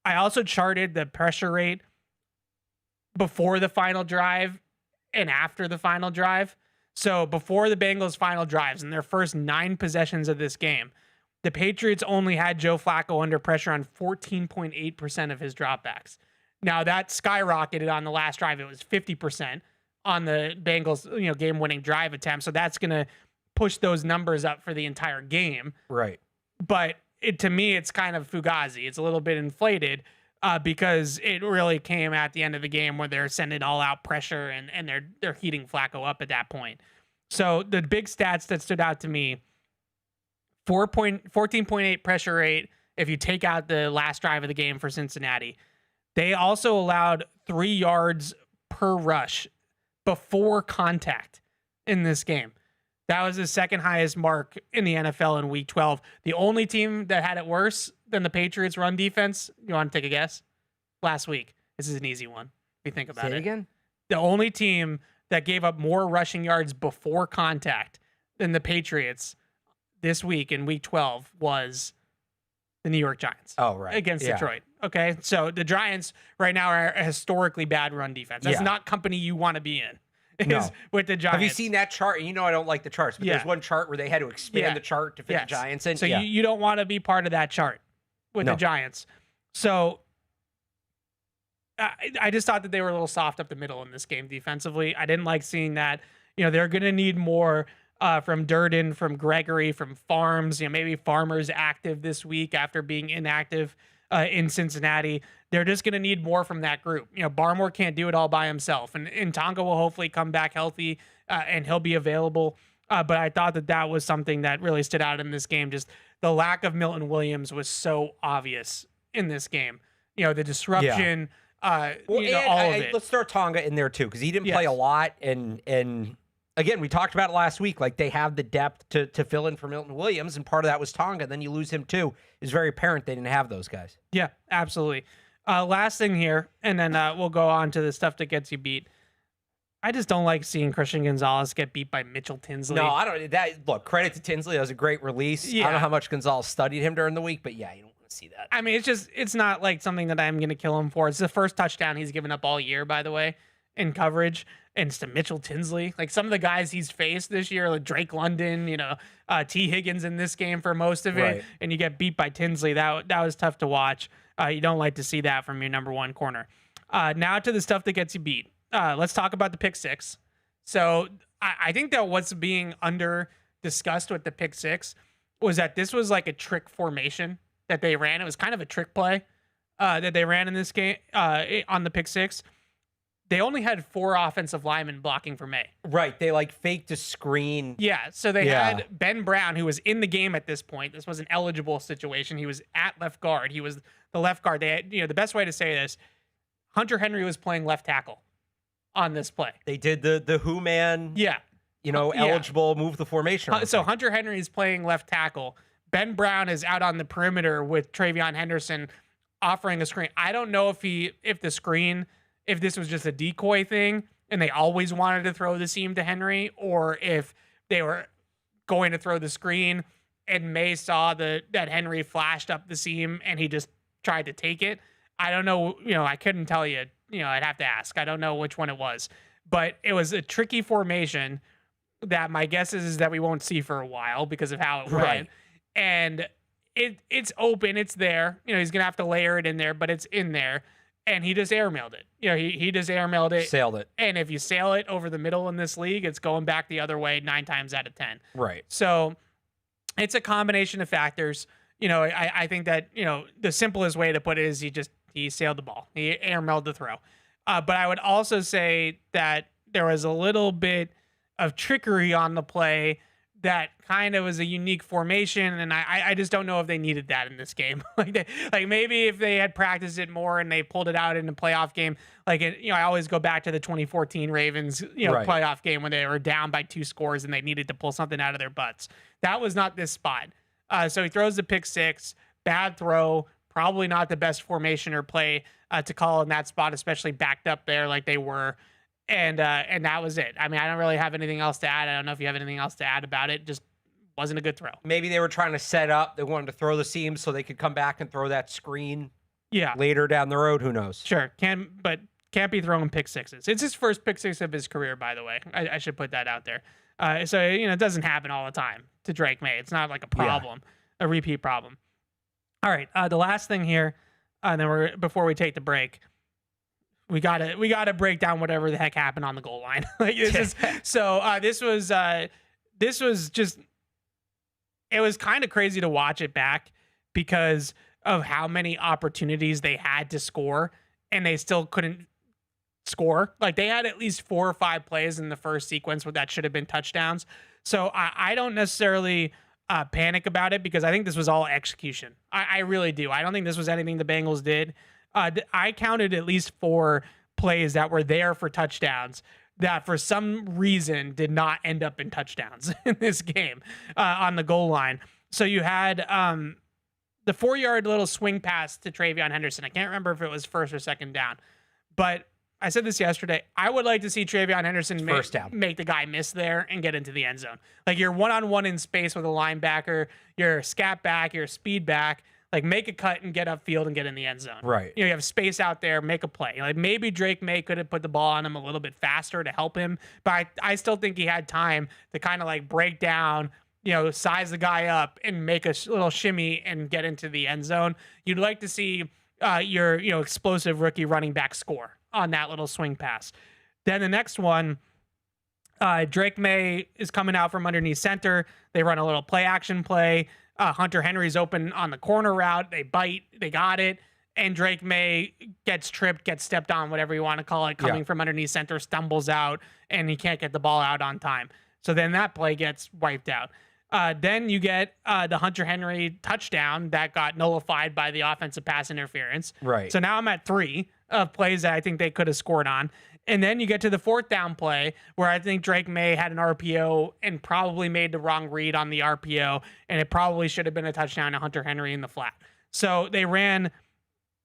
I also charted the pressure rate before the final drive and after the final drive. So before the Bengals' final drives, in their first 9 possessions of this game, the Patriots only had Joe Flacco under pressure on 14.8% of his dropbacks. Now that skyrocketed on the last drive. It was 50% on the Bengals, game-winning drive attempt. So that's going to push those numbers up for the entire game. Right. But to me, it's kind of fugazi. It's a little bit inflated because it really came at the end of the game where they're sending all-out pressure and they're heating Flacco up at that point. So the big stats that stood out to me: 14.8 pressure rate if you take out the last drive of the game for Cincinnati. They also allowed 3 yards per rush before contact in this game. That was the second highest mark in the NFL in Week 12. The only team that had it worse than the Patriots' run defense, you want to take a guess? Last week. This is an easy one, if you think about it. Say it again? The only team that gave up more rushing yards before contact than the Patriots this week in Week 12 was the New York Giants. Oh, right. Against Detroit. Okay, so the Giants right now are a historically bad run defense. That's not company you want to be in. No. With the Giants. Have you seen that chart? I don't like the charts, but there's one chart where they had to expand the chart to fit the Giants in. So you don't want to be part of that chart with the Giants. So I just thought that they were a little soft up the middle in this game defensively. I didn't like seeing that. They're going to need more from Durden, from Gregory, from Farms. Maybe Farmer's active this week after being inactive in Cincinnati. They're just going to need more from that group. Barmore can't do it all by himself, and Tonga will hopefully come back healthy and he'll be available. But I thought that was something that really stood out in this game. Just the lack of Milton Williams was so obvious in this game. The disruption, all of it. Let's throw Tonga in there too, because he didn't play a lot. And again, we talked about it last week. Like, they have the depth to fill in for Milton Williams, and part of that was Tonga. Then you lose him too. It's very apparent they didn't have those guys. Yeah, absolutely. Last thing here, and then we'll go on to the stuff that gets you beat. I just don't like seeing Christian Gonzalez get beat by Mitchell Tinsley. No, I don't. Look, credit to Tinsley. That was a great release. Yeah. I don't know how much Gonzalez studied him during the week, but yeah, you don't want to see that. I mean, it's not like something that I'm going to kill him for. It's the first touchdown he's given up all year, by the way, in coverage. And it's to Mitchell Tinsley. Like, some of the guys he's faced this year, like Drake London, T. Higgins in this game for most of it, right. And you get beat by Tinsley. That was tough to watch. You don't like to see that from your number one corner. Now to the stuff that gets you beat. Let's talk about the pick six. So I think that what's being under discussed with the pick six was that this was like a trick formation that they ran. It was kind of a trick play that they ran in this game on the pick six. They only had 4 offensive linemen blocking for Maye. Right. They faked a screen. Yeah. So they had Ben Brown, who was in the game at this point. This was an eligible situation. He was at left guard. He was the left guard. They had, the best way to say this, Hunter Henry was playing left tackle on this play. They did the who man. Yeah. Eligible, move the formation. So Hunter Henry is playing left tackle. Ben Brown is out on the perimeter with Travion Henderson offering a screen. I don't know if this was just a decoy thing and they always wanted to throw the seam to Henry, or if they were going to throw the screen and Maye saw that Henry flashed up the seam and he just tried to take it. I don't know. I couldn't tell you. I'd have to ask. I don't know which one it was, but it was a tricky formation that my guess is that we won't see for a while because of how it went. And it's open. It's there. He's going to have to layer it in there, but it's in there. And he just airmailed it. He just airmailed it. Sailed it. And if you sail it over the middle in this league, it's going back the other way 9 times out of 10. Right. So it's a combination of factors. I think that, the simplest way to put it is he sailed the ball. He airmailed the throw. But I would also say that there was a little bit of trickery on the play that kind of was a unique formation, and I just don't know if they needed that in this game. like maybe if they had practiced it more and they pulled it out in a playoff game, I always go back to the 2014 Ravens, playoff game when they were down by 2 scores and they needed to pull something out of their butts. That was not this spot. So he throws the pick six, bad throw, probably not the best formation or play to call in that spot, especially backed up there like they were. And that was it. I mean, I don't really have anything else to add. I don't know if you have anything else to add about it. Just wasn't a good throw. Maybe they were trying to set up. They wanted to throw the seam so they could come back and throw that screen. Later down the road. Who knows? Sure. Can't be throwing pick sixes. It's his first pick six of his career, by the way. I should put that out there. So it doesn't happen all the time to Drake Maye. It's not like a problem, a repeat problem. All right. The last thing here, and then before we take the break. We gotta break down whatever the heck happened on the goal line. This was just, it was kind of crazy to watch it back because of how many opportunities they had to score and they still couldn't score. Like, they had at least 4 or 5 plays in the first sequence where that should have been touchdowns. So I don't necessarily panic about it because I think this was all execution. I really do. I don't think this was anything the Bengals did. I counted at least 4 plays that were there for touchdowns that for some reason did not end up in touchdowns in this game on the goal line. So you had the 4-yard little swing pass to Travion Henderson. I can't remember if it was first or second down, but I said this yesterday. I would like to see Travion Henderson make the guy miss there and get into the end zone. Like, you're one-on-one in space with a linebacker, you're a scat back, you're a speed back. Like, make a cut and get upfield and get in the end zone. Right. You have space out there, make a play. Like, maybe Drake Maye could have put the ball on him a little bit faster to help him, but I still think he had time to kind of break down, size the guy up and make a little shimmy and get into the end zone. You'd like to see your explosive rookie running back score on that little swing pass. Then the next one, Drake Maye is coming out from underneath center. They run a little play action play. Hunter Henry's open on the corner route. They bite. They got it. And Drake Maye gets tripped, gets stepped on, whatever you want to call it, coming from underneath center, stumbles out, and he can't get the ball out on time. So then that play gets wiped out. Then you get the Hunter Henry touchdown that got nullified by the offensive pass interference. Right. So now I'm at 3 of plays that I think they could have scored on. And then you get to the 4th down play where I think Drake Maye had an RPO and probably made the wrong read on the RPO, and it probably should have been a touchdown to Hunter Henry in the flat. So they ran,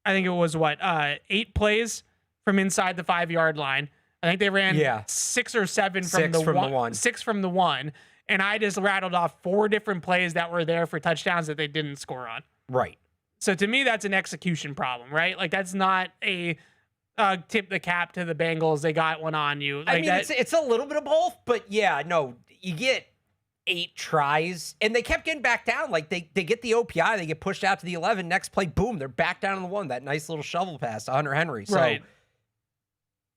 I think it was 8 plays from inside the 5-yard line. I think they ran 6 or 7 from the one. 6 from the one. And I just rattled off 4 different plays that were there for touchdowns that they didn't score on. Right. So to me, that's an execution problem, right? Like that's not a tip the cap to the Bengals. They got one on you. Like I mean, it's a little bit of both, but yeah, no, you get 8 tries and they kept getting back down. Like they get the OPI, they get pushed out to the 11. Next play, boom, they're back down on the 1. That nice little shovel pass to Hunter Henry. So right.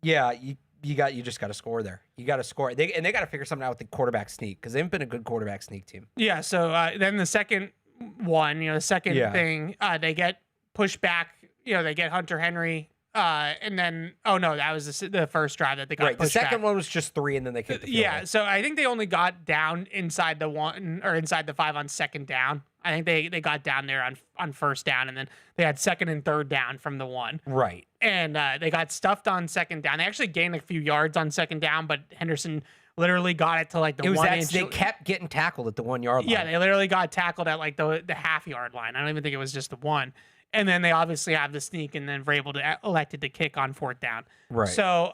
Yeah, you just got to score there. You got to score. They got to figure something out with the quarterback sneak because they haven't been a good quarterback sneak team. Yeah. So then the second one, the second thing, they get pushed back. They get Hunter Henry, and then that was the first drive that they got. Right. The second back. one was just 3, and then they kicked the field. Yeah. So I think they only got down inside the 1 or inside the 5 on second down. I think they got down there on first down, and then they had second and third down from the 1. Right. And they got stuffed on second down. They actually gained a few yards on second down, but Henderson literally got it to like the 1 inch. They kept getting tackled at the 1 yard line. Yeah, they literally got tackled at like the half yard line. I don't even think it was just the 1. And then they obviously have the sneak, and then were able to elected to kick on 4th down. Right. So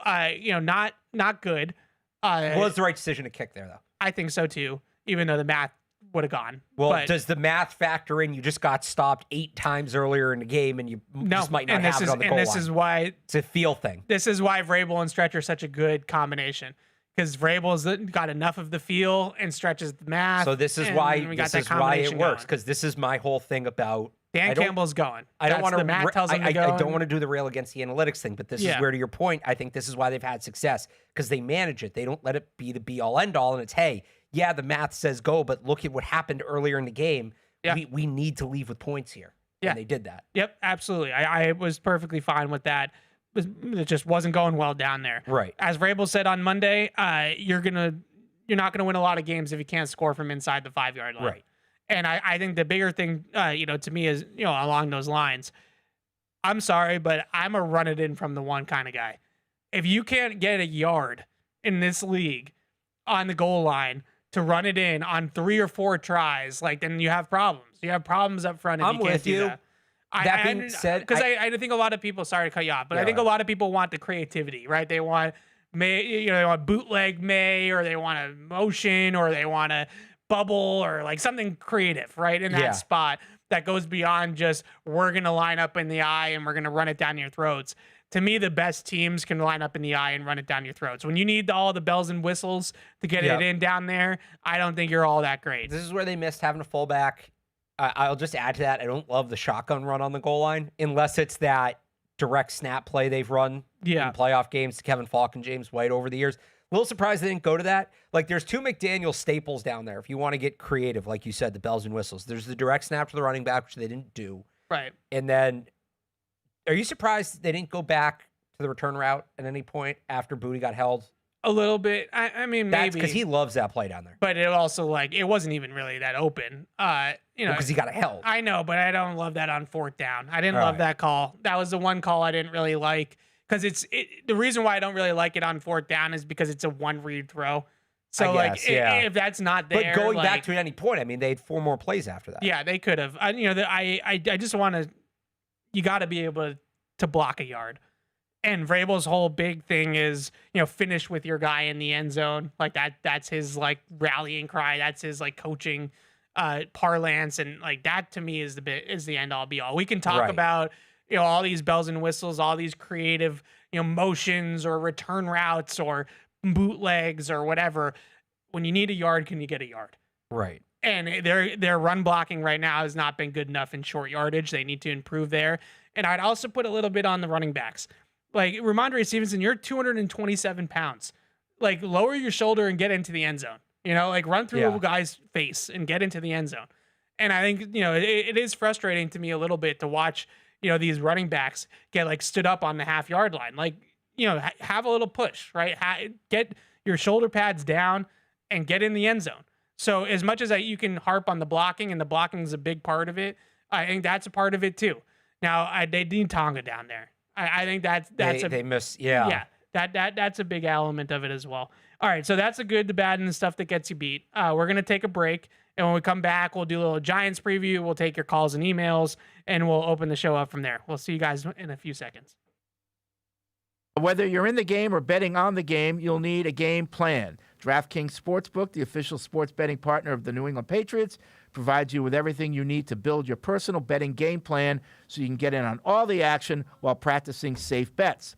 not good. Was the right decision to kick there though? I think so too. Even though the math would have gone. Well, does the math factor in? You just got stopped 8 times earlier in the game, and you just might not have it on the goal line. And this is why it's a feel thing. This is why Vrabel and Stretch are such a good combination, because Vrabel's got enough of the feel and Stretch's the math. So this is why it works, because this is my whole thing about Dan Campbell's going. I don't want to. The math tells him to go. I don't want to do the rail against the analytics thing, but this is where, to your point, I think this is why they've had success, because they manage it. They don't let it be the be all end all, and it's yeah, the math says go, but look at what happened earlier in the game. Yeah. We need to leave with points here. Yeah. And they did that. Yep, absolutely. I was perfectly fine with that. It just wasn't going well down there. Right. As Vrabel said on Monday, you're not gonna win a lot of games if you can't score from inside the 5-yard line. Right. And I think the bigger thing, to me is, along those lines, I'm sorry, but I'm a run it in from the 1 kind of guy. If you can't get a yard in this league on the goal line to run it in on 3 or 4 tries, like, then you have problems. You have problems up front if you can't do that. That being said, because I think a lot of people, sorry to cut you off, but I think a lot of people want the creativity, right? They want they want bootleg May, or they want a motion, or they want a bubble, or like something creative, right? In that spot that goes beyond just, we're going to line up in the eye and we're going to run it down your throats. To me, the best teams can line up in the eye and run it down your throats. When you need all the bells and whistles to get it in down there, I don't think you're all that great. This is where they missed having a fullback. I'll just add to that. I don't love the shotgun run on the goal line, unless it's that direct snap play they've run in playoff games to Kevin Falk and James White over the years. A little surprised they didn't go to that. Like, there's 2 McDaniel staples down there if you want to get creative, like you said, the bells and whistles. There's the direct snap to the running back, which they didn't do. Right. And then, are you surprised they didn't go back to the return route at any point after Booty got held? A little bit. I mean, maybe. That's because he loves that play down there. But it also, it wasn't even really that open. Because he got held. I know, but I don't love that on 4th down. I didn't love that call. That was the one call I didn't really like. Because the reason why I don't really like it on 4th down is because it's a 1-read throw. So, if that's not there. But going back to at any point, I mean, they had 4 more plays after that. Yeah, they could have. I just want to. You got to be able to block a yard. And Vrabel's whole big thing is, finish with your guy in the end zone. Like that's his rallying cry. That's his coaching parlance. And that to me is the end all be all. We can talk about, all these bells and whistles, all these creative, motions or return routes or bootlegs or whatever. When you need a yard, can you get a yard? Right. And their run blocking right now has not been good enough in short yardage. They need to improve there. And I'd also put a little bit on the running backs. Like, Ramondre Stevenson, you're 227 pounds. like lower your shoulder and get into the end zone. You know, like run through a guy's face and get into the end zone. And I think, you know, it is frustrating to me a little bit to watch, you know, these running backs get like stood up on the half-yard line. Like, you know, have a little push, right? Get your shoulder pads down and get in the end zone. So as much as you can harp on the blocking, and the blocking is a big part of it, I think that's a part of it too. Now, they need Tonga down there. I think that's they miss, yeah. That's a big element of it as well. All right, so that's the good, the bad, and the stuff that gets you beat. We're going to take a break, and when we come back, we'll do a little Giants preview. We'll take your calls and emails, and we'll open the show up from there. We'll see you guys in a few seconds. Whether you're in the game or betting on the game, you'll need a game plan. DraftKings Sportsbook, the official sports betting partner of the New England Patriots, provides you with everything you need to build your personal betting game plan so you can get in on all the action while practicing safe bets.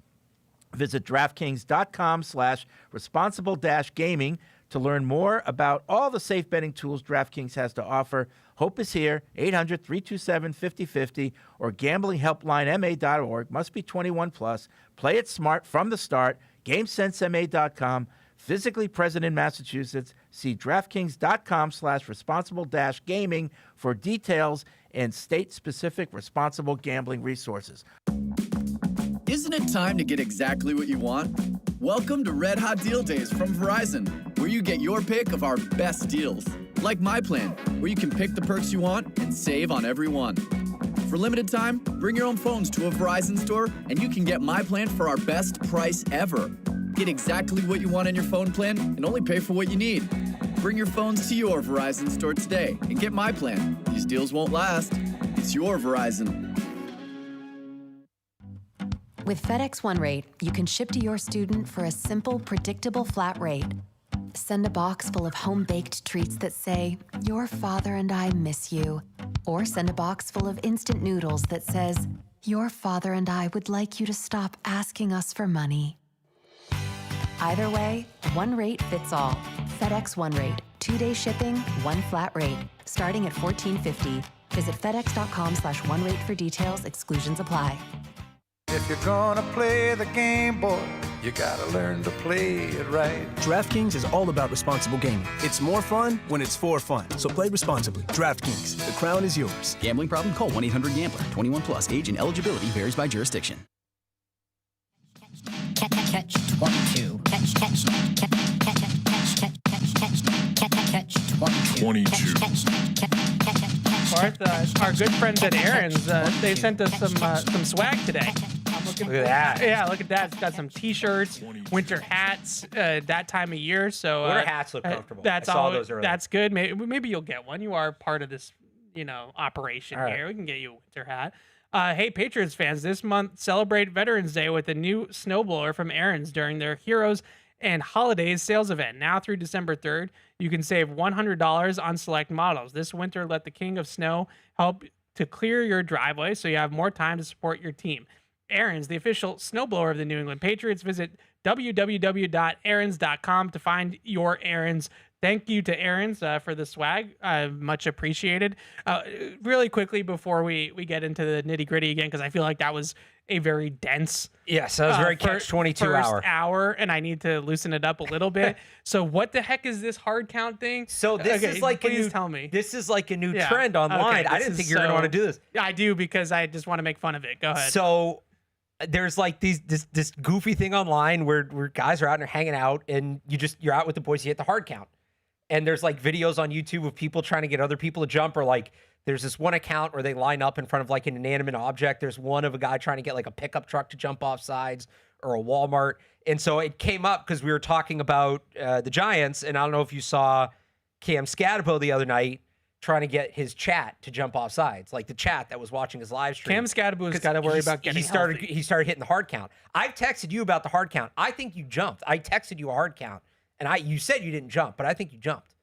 Visit DraftKings.com/responsible-gaming to learn more about all the safe betting tools DraftKings has to offer. Hope is here, 800-327-5050 or gamblinghelplinema.org. Must be 21 plus. Play it smart from the start. GameSenseMA.com. Physically present in Massachusetts. See DraftKings.com/responsible-gaming for details and state-specific responsible gambling resources. Isn't it time to get exactly what you want? Welcome to Red Hot Deal Days from Verizon, where you get your pick of our best deals. Like My Plan, where you can pick the perks you want and save on every one. For limited time, bring your own phones to a Verizon store and you can get My Plan for our best price ever. Get exactly what you want in your phone plan and only pay for what you need. Bring your phones to your Verizon store today and get My Plan. These deals won't last. It's your Verizon. With FedEx One Rate, you can ship to your student for a simple, predictable flat rate. Send a box full of home-baked treats that say, "Your father and I miss you." Or send a box full of instant noodles that says, "Your father and I would like you to stop asking us for money." Either way, one rate fits all. FedEx One Rate. 2-day shipping, one flat rate. Starting at $14.50. Visit FedEx.com/one-rate for details. Exclusions apply. If you're gonna play the game, boy, you gotta learn to play it right. DraftKings is all about responsible gaming. It's more fun when it's for fun. So play responsibly. DraftKings, the crown is yours. Gambling problem? Call 1-800-GAMBLER. 21 plus. Age and eligibility varies by jurisdiction. Catch-22. Catch-22. Our good friends at Aaron's, they sent us some swag today. Look at that. Yeah, look at that. It's got some T-shirts, winter hats, that time of year. So Winter hats look comfortable. That's I saw all. those earlier. That's good. Maybe you'll get one. You are part of this, operation All right. here. We can get you a winter hat. Hey, Patriots fans, this month celebrate Veterans Day with a new snowblower from Aaron's during their Heroes and Holidays sales event. Now through December 3rd, you can save $100 on select models. This winter, let the King of Snow help to clear your driveway so you have more time to support your team. Aaron's, the official snowblower of the New England Patriots. Visit www.aarons.com to find your Aaron's. Thank you to Aaron's for the swag. Much appreciated. Really quickly before we get into the nitty gritty again, because I feel like that was a very dense. Yes, that was very Catch-22 hour, and I need to loosen it up a little bit. So what the heck is this hard count thing? So this is like tell me. This is like a new trend online. Okay, I didn't think you were gonna want to do this. I do, because I just want to make fun of it. Go ahead. So there's like this goofy thing online where guys are out and hanging out, and you're out with the boys. You hit the hard count, and there's like videos on YouTube of people trying to get other people to jump, or like there's this one account where they line up in front of like an inanimate object. There's one of a guy trying to get like a pickup truck to jump off sides, or a Walmart. And so it came up because we were talking about the Giants, and I don't know if you saw Cam Scadabo the other night trying to get his chat to jump off sides, like the chat that was watching his live stream. Cam Scadabo's got to worry about getting healthy. He started hitting the hard count. I've texted you about the hard count. I think you jumped. I texted you a hard count, and you said you didn't jump, but I think you jumped.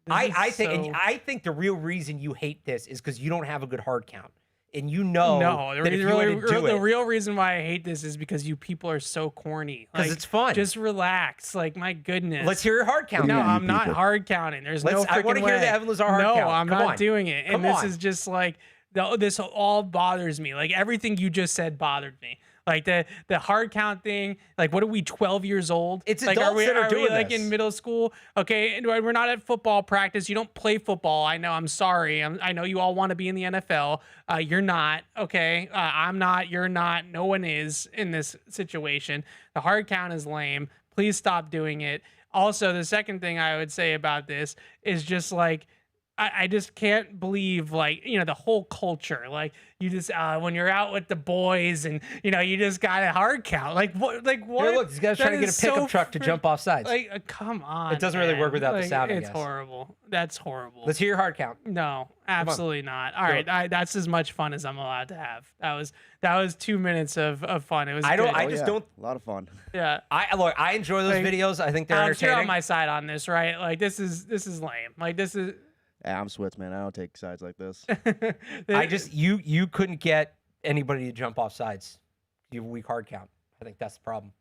I think the real reason you hate this is because you don't have a good hard count. And that if you were to do the real reason why I hate this is because you people are so corny. Because it's fun. Just relax. Like, my goodness. Let's hear your hard count. No, I'm not hard counting. There's no freaking way. I want to hear the Evan Lazar hard count. No, I'm Come not on. doing it. And Come this on. is just like, this all bothers me. Like, everything you just said bothered me. Like the hard count thing. Like, what are we, 12 years old? It's like, adults that are doing like this. in middle school? Okay, and we're not at football practice. You don't play football. I know. I'm sorry. I know you all want to be in the NFL. You're not. Okay, I'm not. You're not. No one is in this situation. The hard count is lame. Please stop doing it. Also, the second thing I would say about this is just like, I just can't believe, like, the whole culture. Like, you just when you're out with the boys and you just got a hard count. Like what? Like what? Here, look, these guys trying to get a pickup truck to jump off sides. Like, come on. It doesn't really work without the sound. It's horrible. That's horrible. Let's hear your hard count. No, absolutely not. All right, that's as much fun as I'm allowed to have. That was 2 minutes of fun. It was. I don't. good. I just don't. A lot of fun. Yeah. I enjoy those videos. I think they're Alex, you're entertaining. on my side on this, right? Like, this is lame. Like, this is. Yeah, I'm Swiss, man. I don't take sides like this. I just you couldn't get anybody to jump off sides. You have a weak hard count. I think that's the problem.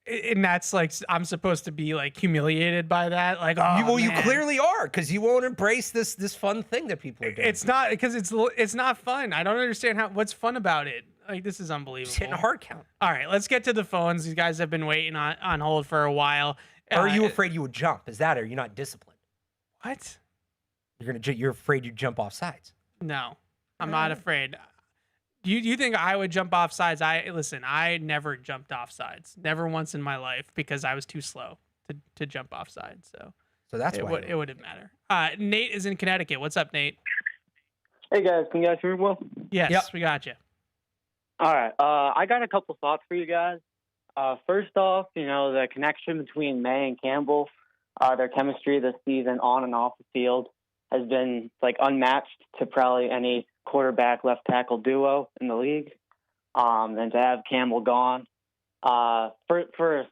And that's like, I'm supposed to be like humiliated by that. Like, oh, you man. clearly are, because you won't embrace this fun thing that people are doing. It's not, because it's not fun. I don't understand what's fun about it. Like, this is unbelievable. Just hitting a hard count. All right, let's get to the phones. These guys have been waiting on hold for a while. Or are you afraid you would jump? Is that, or you're not disciplined? What? You're afraid you'd jump off sides. No, I'm not afraid. You think I would jump off sides? I never jumped off sides. Never once in my life, because I was too slow to jump off sides. So that's why it wouldn't matter. Nate is in Connecticut. What's up, Nate? Hey guys, can you guys hear me well? Yes, we got you. All right. I got a couple thoughts for you guys. First off, the connection between May and Campbell, their chemistry this season on and off the field has been like unmatched to probably any quarterback left tackle duo in the league. And to have Campbell gone, for I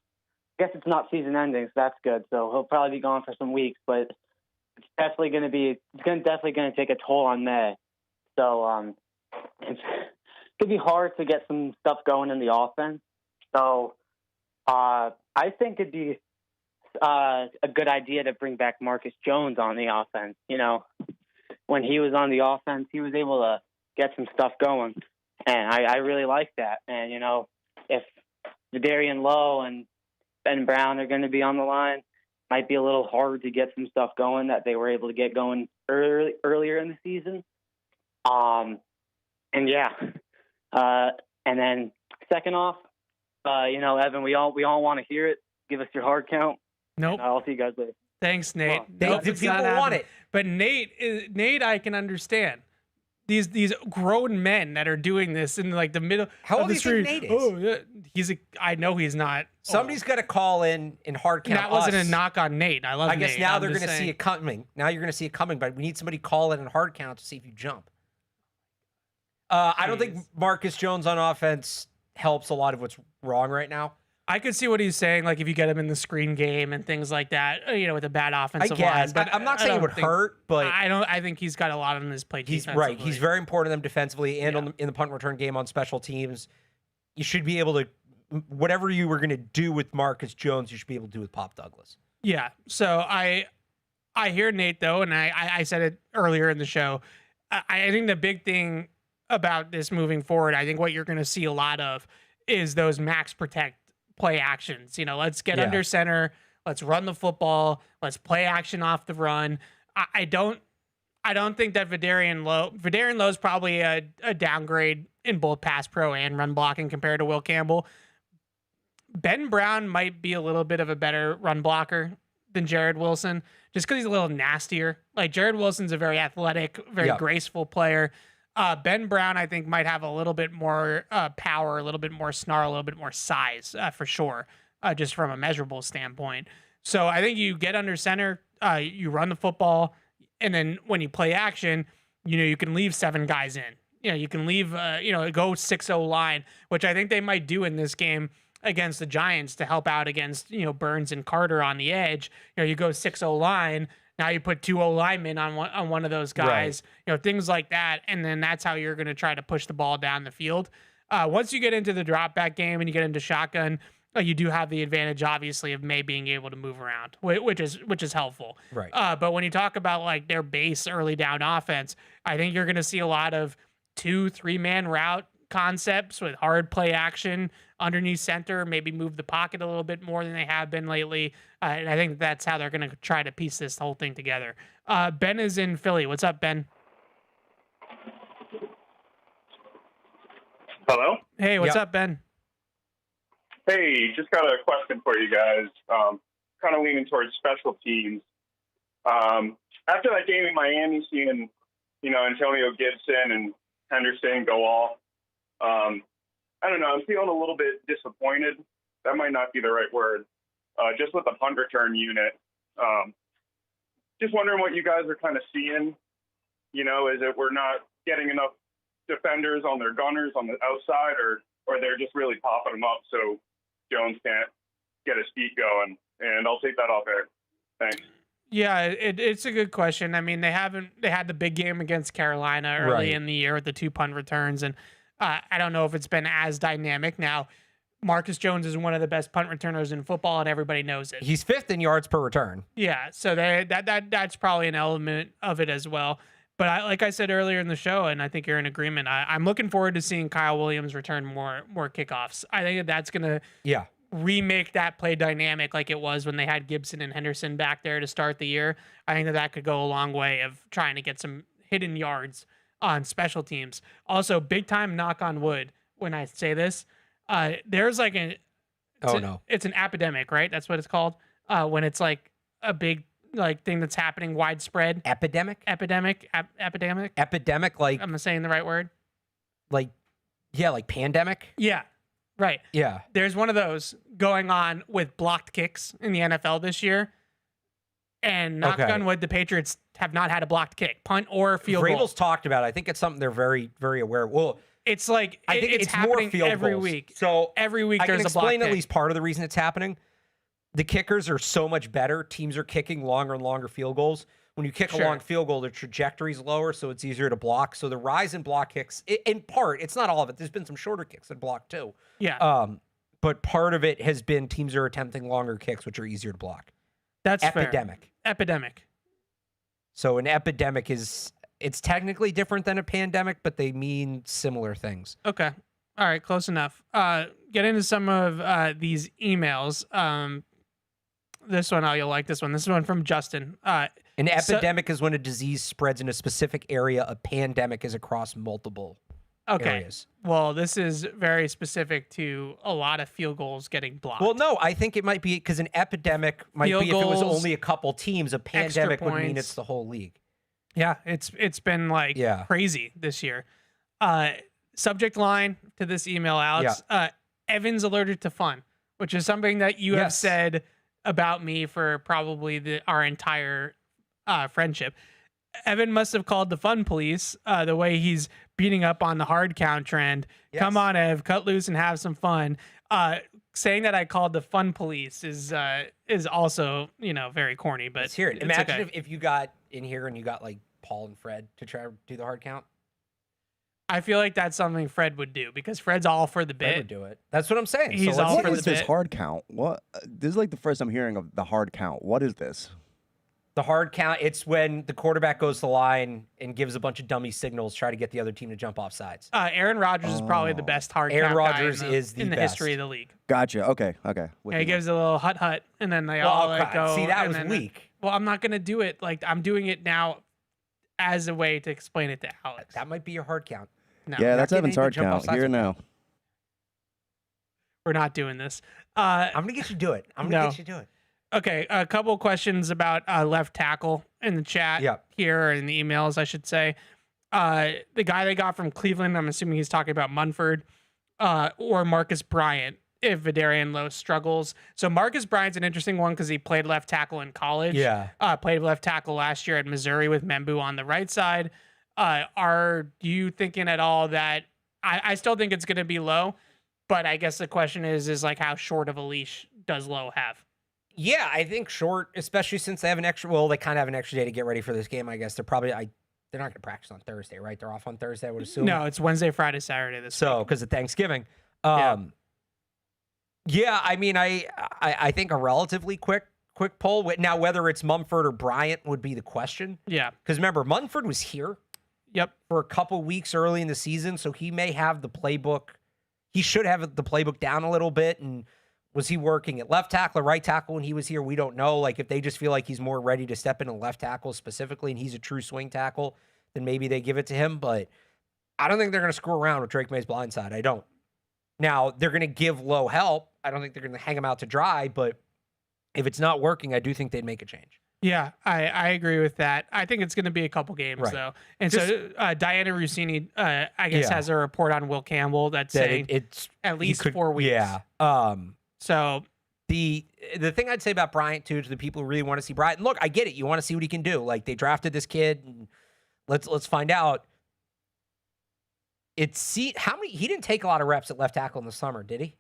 guess it's not season ending, so that's good. So he'll probably be gone for some weeks, but it's definitely going to take a toll on May. So it's going to be hard to get some stuff going in the offense. So I think it'd be a good idea to bring back Marcus Jones on the offense. When he was on the offense, he was able to get some stuff going, and I really like that. And if Darian Lowe and Ben Brown are going to be on the line, might be a little hard to get some stuff going that they were able to get going earlier in the season. And then second off, Evan, we all want to hear it. Give us your hard count. Nope. I'll see you guys later. Thanks, Nate. Well, people want it. But Nate, I can understand. These grown men that are doing this in like the middle. How of old the do you street. think Nate is? Oh, yeah. I know he's not. Somebody's got to call in hard count. That wasn't us. a knock on Nate. I love Nate. I guess now I'm they're just going to see it coming. Now you're going to see it coming, but we need somebody call in hard count to see if you jump. I don't think Marcus Jones on offense helps a lot of what's wrong right now. I could see what he's saying, like if you get him in the screen game and things like that, with a bad offensive I guess. line. But I'm not saying it would hurt, but I think he's got a lot on his plate. He's right. He's very important to them defensively and in the punt return game on special teams. You should be able to, whatever you were going to do with Marcus Jones, you should be able to do with Pop Douglas. Yeah. So I hear Nate though, and I said it earlier in the show. I think the big thing about this moving forward, I think what you're going to see a lot of is those max protect play actions. Let's get under center. Let's run the football. Let's play action off the run. I don't think that Vidarian Lowe's probably a downgrade in both pass pro and run blocking compared to Will Campbell. Ben Brown might be a little bit of a better run blocker than Jared Wilson, just because he's a little nastier. Like Jared Wilson's a very athletic, very graceful player. Ben Brown, I think, might have a little bit more power, a little bit more snarl, a little bit more size, for sure, just from a measurable standpoint. So I think you get under center, you run the football, and then when you play action, you can leave 7 guys in. You can leave, go 6-0 line, which I think they might do in this game against the Giants to help out against, Burns and Carter on the edge. You go 6-0 line. Now you put 2 linemen on one of those guys, things like that. And then that's how you're going to try to push the ball down the field. Once you get into the drop back game and you get into shotgun, you do have the advantage, obviously, of May being able to move around, which is helpful. Right. But when you talk about like their base early down offense, I think you're going to see a lot of 2-3 man route concepts with hard play action underneath center, maybe move the pocket a little bit more than they have been lately. And I think that's how they're going to try to piece this whole thing together. Ben is in Philly. What's up, Ben? Hello? Hey, what's up, Ben? Hey, just got a question for you guys. Kind of leaning towards special teams. After that game in Miami, seeing, Antonio Gibson and Henderson go off, I don't know, I'm feeling a little bit disappointed. That might not be the right word. Just with the punt return unit. Just wondering what you guys are kind of seeing. Is it we're not getting enough defenders on their gunners on the outside, or they're just really popping them up so Jones can't get his feet going? And I'll take that off air. Thanks. Yeah, it's a good question. I mean, they had the big game against Carolina early in the year with the 2 punt returns, and I don't know if it's been as dynamic. Now, Marcus Jones is one of the best punt returners in football, and everybody knows it. He's 5th in yards per return. Yeah, so that's probably an element of it as well. But like I said earlier in the show, and I think you're in agreement, I'm looking forward to seeing Kyle Williams return more kickoffs. I think that's going to remake that play dynamic like it was when they had Gibson and Henderson back there to start the year. I think that could go a long way of trying to get some hidden yards on special teams. Also, big time knock on wood when I say this. There's like it's an epidemic, right? That's what it's called. When it's like a big thing that's happening widespread. Epidemic. Like, am I saying the right word? Like pandemic. Yeah. Right. Yeah. There's one of those going on with blocked kicks in the NFL this year. And knock on wood, the Patriots have not had a blocked kick, punt or field goal. Vrabel's talked about it. I think it's something they're very, very aware of. Well, it's like I think it's happening more field every goals. Week. So every week I there's can a blocked explain kick. At least part of the reason it's happening. The kickers are so much better. Teams are kicking longer and longer field goals. When you kick a long field goal, the trajectory's lower, so it's easier to block. So the rise in block kicks, in part, it's not all of it. There's been some shorter kicks that block too. Yeah. But part of it has been teams are attempting longer kicks, which are easier to block. That's epidemic. Fair. Epidemic. So an epidemic it's technically different than a pandemic, but they mean similar things. Okay. All right. Close enough. Get into some of these emails. This one, you'll like this one. This is one from Justin. An epidemic is when a disease spreads in a specific area. A pandemic is across multiple areas. Well, this is very specific to a lot of field goals getting blocked. Well, no, I think it might be because an epidemic might be if it was only a couple teams. A pandemic would mean it's the whole league. Yeah, it's been like crazy this year. Subject line to this email, Alex. Evan's allergic to fun, which is something that you have said about me for probably our entire friendship. Evan must have called the fun police the way he's beating up on the hard count trend. Yes. Come on, Ev, cut loose and have some fun. Saying that I called the fun police is also, very corny, but let's hear it. Imagine if you got in here and you got like Paul and Fred to try to do the hard count. I feel like that's something Fred would do because Fred's all for the bit. Fred would do it. That's what I'm saying. He's all for the bit. What is this hard count? What? This is like the first I'm hearing of the hard count. What is this? The hard count, it's when the quarterback goes to the line and gives a bunch of dummy signals, try to get the other team to jump off sides. Aaron Rodgers is probably the best hard count guy in the history of the league. Gotcha. Okay. He gives a little hut, and then they all go. See, that was weak. Well, I'm not going to do it. Like, I'm doing it now as a way to explain it to Alex. That might be your hard count. No, yeah, that's Evan's hard count. Here now. We're not doing this. I'm going to get you to do it. Get you to do it. Okay, a couple of questions about left tackle in the chat here, or in the emails, I should say. The guy they got from Cleveland, I'm assuming he's talking about Munford, or Marcus Bryant, if Vidarian Lowe struggles. So Marcus Bryant's an interesting one because he played left tackle in college. Yeah. Played left tackle last year at Missouri with Membu on the right side. Are you thinking at all that I still think it's going to be Lowe, but I guess the question is like how short of a leash does Lowe have? Yeah, I think short, especially since they have they kind of have an extra day to get ready for this game, I guess. They're not going to practice on Thursday, right? They're off on Thursday, I would assume. No, it's Wednesday, Friday, Saturday this week. Because of Thanksgiving. I mean, I think a relatively quick poll. Now, whether it's Mumford or Bryant would be the question. Yeah. Because remember, Munford was here for a couple weeks early in the season, so he may have the playbook. He should have the playbook down a little bit. And was he working at left tackle or right tackle when he was here? We don't know. Like, if they just feel like he's more ready to step into left tackle specifically and he's a true swing tackle, then maybe they give it to him. But I don't think they're going to screw around with Drake Maye's blindside. I don't. Now, they're going to give Lowe help. I don't think they're going to hang him out to dry, but if it's not working, I do think they'd make a change. Yeah, I agree with that. I think it's going to be a couple games, though. And so Diana Rossini, I guess, has a report on Will Campbell that's saying it's at least 4 weeks. Yeah. So the thing I'd say about Bryant, too, to the people who really want to see Bryant, look, I get it. You want to see what he can do. Like, they drafted this kid, and let's find out. He didn't take a lot of reps at left tackle in the summer, did he?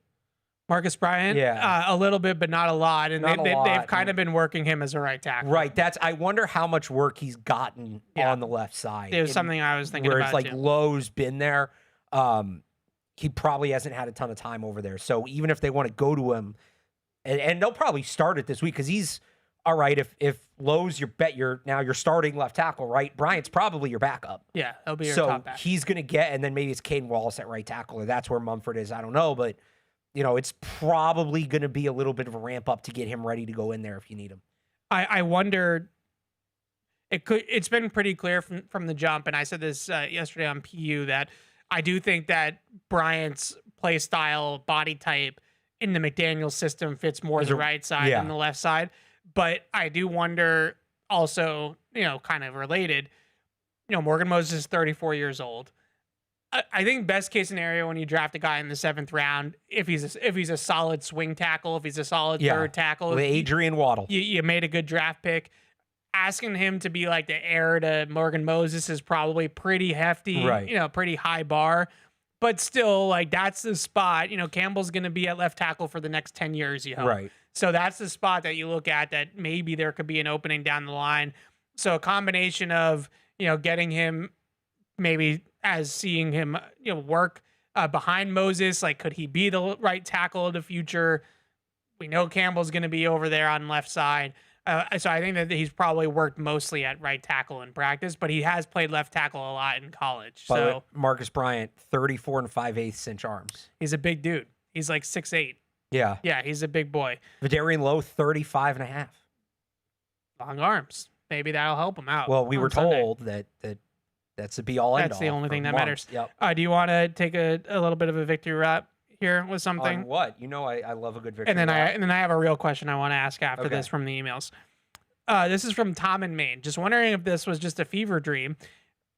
Marcus Bryant, a little bit, but not a lot. And they've kind of been working him as a right tackle. Right. I wonder how much work he's gotten on the left side. It was something I was thinking about. Where it's like Lowe's been there. He probably hasn't had a ton of time over there. So even if they want to go to him, and they'll probably start it this week because he's all right. If Lowe's you're starting left tackle, right? Bryant's probably your backup. Yeah, he'll be your top back. So he's gonna get, and then maybe it's Caden Wallace at right tackle, or that's where Mumford is. I don't know, but it's probably going to be a little bit of a ramp up to get him ready to go in there if you need him. I wonder. It's been pretty clear from the jump, and I said this yesterday on PU that I do think that Bryant's play style, body type in the McDaniel system fits more the right side than the left side. But I do wonder also, kind of related. Morgan Moses is 34 years old. I think best case scenario when you draft a guy in the 7th round, if he's a solid swing tackle, if he's a solid third tackle, with Adrian Waddle, you made a good draft pick. Asking him to be like the heir to Morgan Moses is probably pretty hefty, right? Pretty high bar, but still, like, that's the spot. Campbell's going to be at left tackle for the next 10 years, you hope. Right. So that's the spot that you look at that maybe there could be an opening down the line. So a combination of getting him, maybe as seeing him work behind Moses, like, could he be the right tackle of the future? We know Campbell's going to be over there on left side. So I think that he's probably worked mostly at right tackle in practice, but he has played left tackle a lot in college. So Marcus Bryant, 34 and 5/8 inch arms. He's a big dude. He's like 6'8". Yeah. Yeah, he's a big boy. Vidarian Lowe, 35 and a half. Long arms. Maybe that'll help him out. Well, we were told that that's the be all end all. That's the only thing that matters. Yep. Do you want to take a little bit of a victory rap here with something? On what? I love a good victory. And then rap. I have a real question I want to ask after this from the emails. This is from Tom in Maine. Just wondering if this was just a fever dream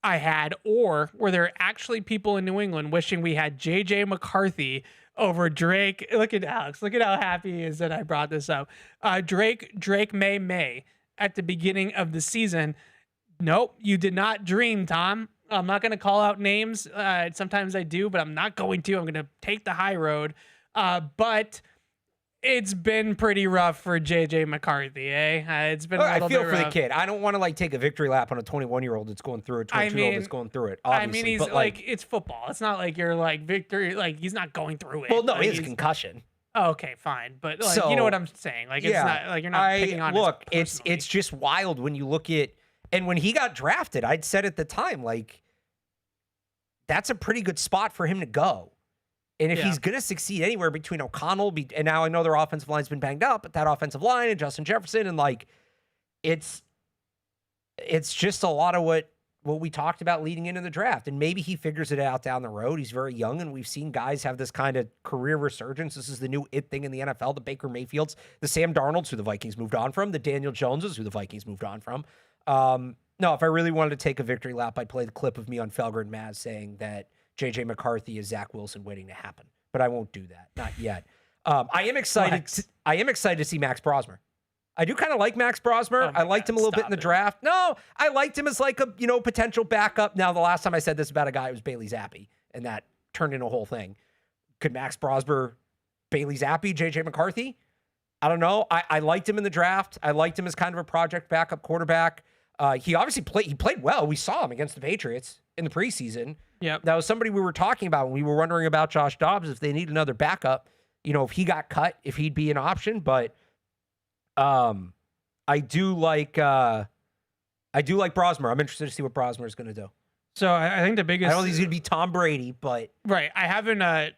I had, or were there actually people in New England wishing we had JJ McCarthy over Drake? Look at Alex. Look at how happy he is that I brought this up. Drake Maye at the beginning of the season. Nope, you did not dream, Tom. I'm not going to call out names. Sometimes I do, but I'm not going to. I'm going to take the high road. But it's been pretty rough for JJ McCarthy, eh? It's been a little I feel bit for rough. the kid. I don't want to take a victory lap on a 21-year-old that's going through it, 22-year-old that's going through it, obviously. He's but like, it's football. It's not like you're like victory. Like, he's not going through it. Well, no, like, he has a concussion. Oh, okay, fine. But you know what I'm saying. Like, it's not like you're not picking on look, his it's just wild when you look at, and when he got drafted, I'd said at the time, like, that's a pretty good spot for him to go. And if he's going to succeed anywhere between O'Connell, and now I know their offensive line's been banged up, but that offensive line and Justin Jefferson, and like, it's just a lot of what we talked about leading into the draft. And maybe he figures it out down the road. He's very young, and we've seen guys have this kind of career resurgence. This is the new it thing in the NFL, the Baker Mayfields, the Sam Darnolds, who the Vikings moved on from, the Daniel Joneses, who the Vikings moved on from. No, if I really wanted to take a victory lap, I'd play the clip of me on Felger and Maz saying that JJ McCarthy is Zach Wilson waiting to happen, but I won't do that. Not yet. I am excited to see Max Brosmer. I do kind of like Max Brosmer. I liked him a little bit in the draft. No, I liked him as like a, potential backup. Now, the last time I said this about a guy, it was Bailey Zappi, and that turned into a whole thing. Could Max Brosmer, Bailey Zappi, JJ McCarthy? I don't know. I liked him in the draft. I liked him as kind of a project backup quarterback. He obviously played well. We saw him against the Patriots in the preseason. Yep. That was somebody we were talking about when we were wondering about Josh Dobbs, if they need another backup, if he got cut, if he'd be an option. But I do like Brosmer. I'm interested to see what Brosmer is going to do. So I think the biggest. I don't think he's going to be Tom Brady, but right. I haven't.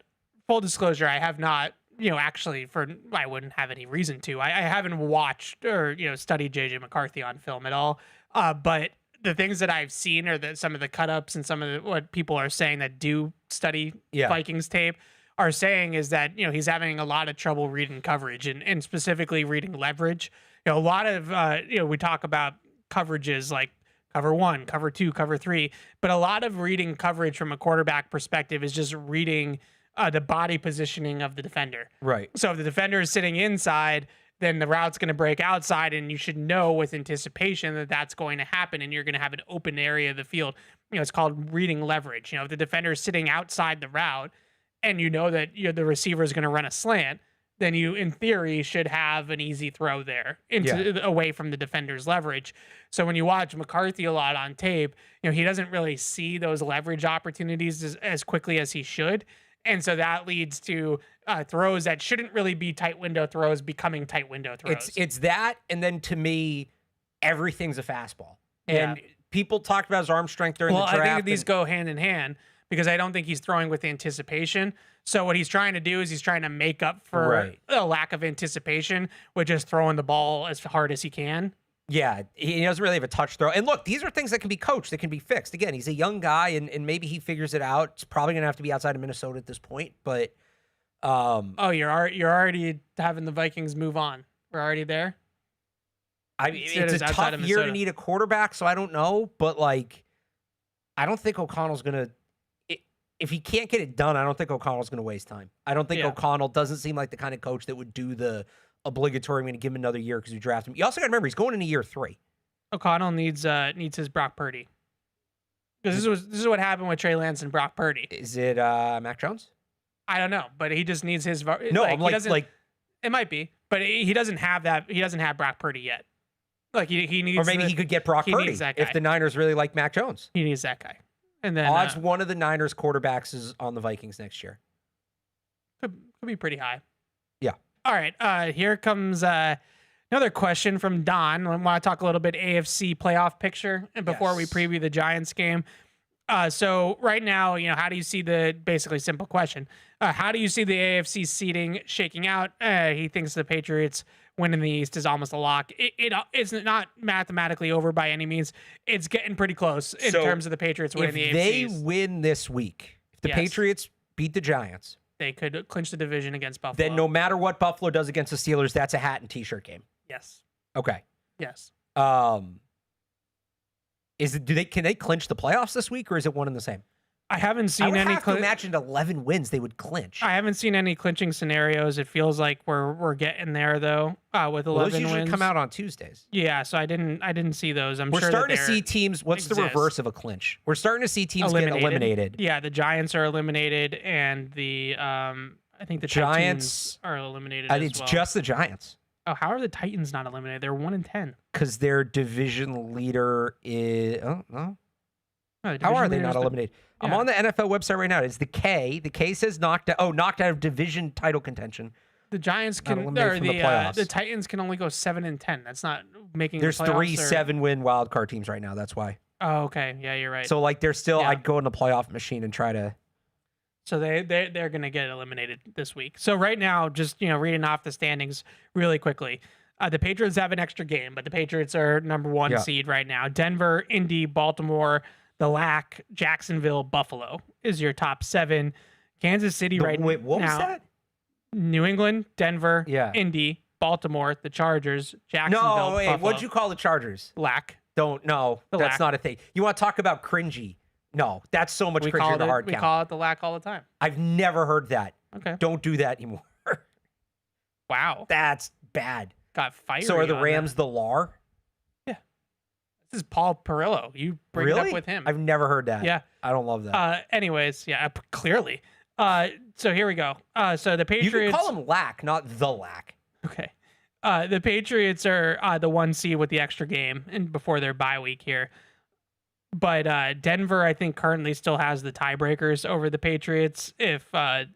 Full disclosure, I have not. Actually, I wouldn't have any reason to. I haven't watched or studied JJ McCarthy on film at all. But the things that I've seen are some of the cut-ups and some of what people are saying that do study Vikings tape are saying is that he's having a lot of trouble reading coverage and specifically reading leverage. A lot of we talk about coverages like cover 1, cover 2, cover 3, but a lot of reading coverage from a quarterback perspective is just reading the body positioning of the defender. Right. So if the defender is sitting inside, then the route's going to break outside, and you should know with anticipation that that's going to happen, and you're going to have an open area of the field. It's called reading leverage. If the defender is sitting outside the route, and you know that the receiver is going to run a slant, then you, in theory, should have an easy throw there away from the defender's leverage. So when you watch McCarthy a lot on tape, he doesn't really see those leverage opportunities as quickly as he should. And so that leads to throws that shouldn't really be tight window throws becoming tight window throws. It's that, and then to me, everything's a fastball. And people talked about his arm strength during the draft. I think these go hand in hand because I don't think he's throwing with anticipation. So what he's trying to do is he's trying to make up for a lack of anticipation with just throwing the ball as hard as he can. Yeah, he doesn't really have a touch throw. And look, these are things that can be coached, that can be fixed. Again, he's a young guy, and maybe he figures it out. It's probably going to have to be outside of Minnesota at this point. But you're already having the Vikings move on. We're already there. It's a tough year to need a quarterback, so I don't know. But I don't think O'Connell's going to. If he can't get it done, I don't think O'Connell's going to waste time. I don't think O'Connell doesn't seem like the kind of coach that would do the obligatory. I'm going to give him another year because we drafted him. You also got to remember he's going into year 3. O'Connell needs his Brock Purdy. Because this is what happened with Trey Lance and Brock Purdy. Is it Mac Jones? I don't know, but he just needs his. No, it might be, but he doesn't have that. He doesn't have Brock Purdy yet. He needs, or maybe he could get Brock Purdy if the Niners really like Mac Jones. He needs that guy. And then odds one of the Niners quarterbacks is on the Vikings next year. Could be pretty high. Yeah. All right. Here comes another question from Don. I want to talk a little bit AFC playoff picture and before we preview the Giants game. So right now, how do you see basically simple question? How do you see the AFC seeding shaking out? He thinks the Patriots winning the East is almost a lock. It's not mathematically over by any means. It's getting pretty close in terms of the Patriots winning the AFC. If they win this week, if the Patriots beat the Giants, they could clinch the division against Buffalo. Then no matter what Buffalo does against the Steelers, that's a hat and t-shirt game. Yes. Okay. Yes. Can they clinch the playoffs this week, or is it one and the same? I haven't seen I would any. Have to imagine 11 wins they would clinch. I haven't seen any clinching scenarios. It feels like we're getting there though. With 11 those usually wins, come out on Tuesdays. Yeah, so I didn't see those. We're starting to see teams. What's the reverse of a clinch? We're starting to see teams get eliminated. Yeah, the Giants are eliminated, and the I think the Giants are eliminated. It's just the Giants. Oh, how are the Titans not eliminated? They're 1-10. Because their division leader is. Oh no. No, how are they not eliminated? Yeah. I'm on the NFL website right now. It's the K. The K says knocked out. Oh, knocked out of division title contention. The Giants can, or the Titans can only go 7-10. That's not making. There's the playoffs 3 7-win wild card teams right now. That's why. Oh, okay. Yeah, you're right. So they're still. Yeah. I'd go in the playoff machine and try to. So they're gonna get eliminated this week. So right now, just reading off the standings really quickly. The Patriots have an extra game, but the Patriots are number 1 seed right now. Denver, Indy, Baltimore, the LAC, Jacksonville, Buffalo is your top 7. Kansas City what now. Was that? New England, Denver, Indy, Baltimore, the Chargers, Jacksonville, Buffalo. What'd you call the Chargers? LAC. That's LAC. Not a thing. You want to talk about cringy? No, that's so much cringier than hard count. We call it the LAC all the time. I've never heard that. Okay. Don't do that anymore. Wow. That's bad. Got fired. So are the Rams the LAR? Yeah. This is Paul Perillo. You bring it up with him. I've never heard that. Yeah. I don't love that. Anyways, clearly. So here we go. So the Patriots. You can call them LAC, not the LAC. Okay. The Patriots are the 1 seed with the extra game and before their bye week here. But Denver, I think, currently still has the tiebreakers over the Patriots. I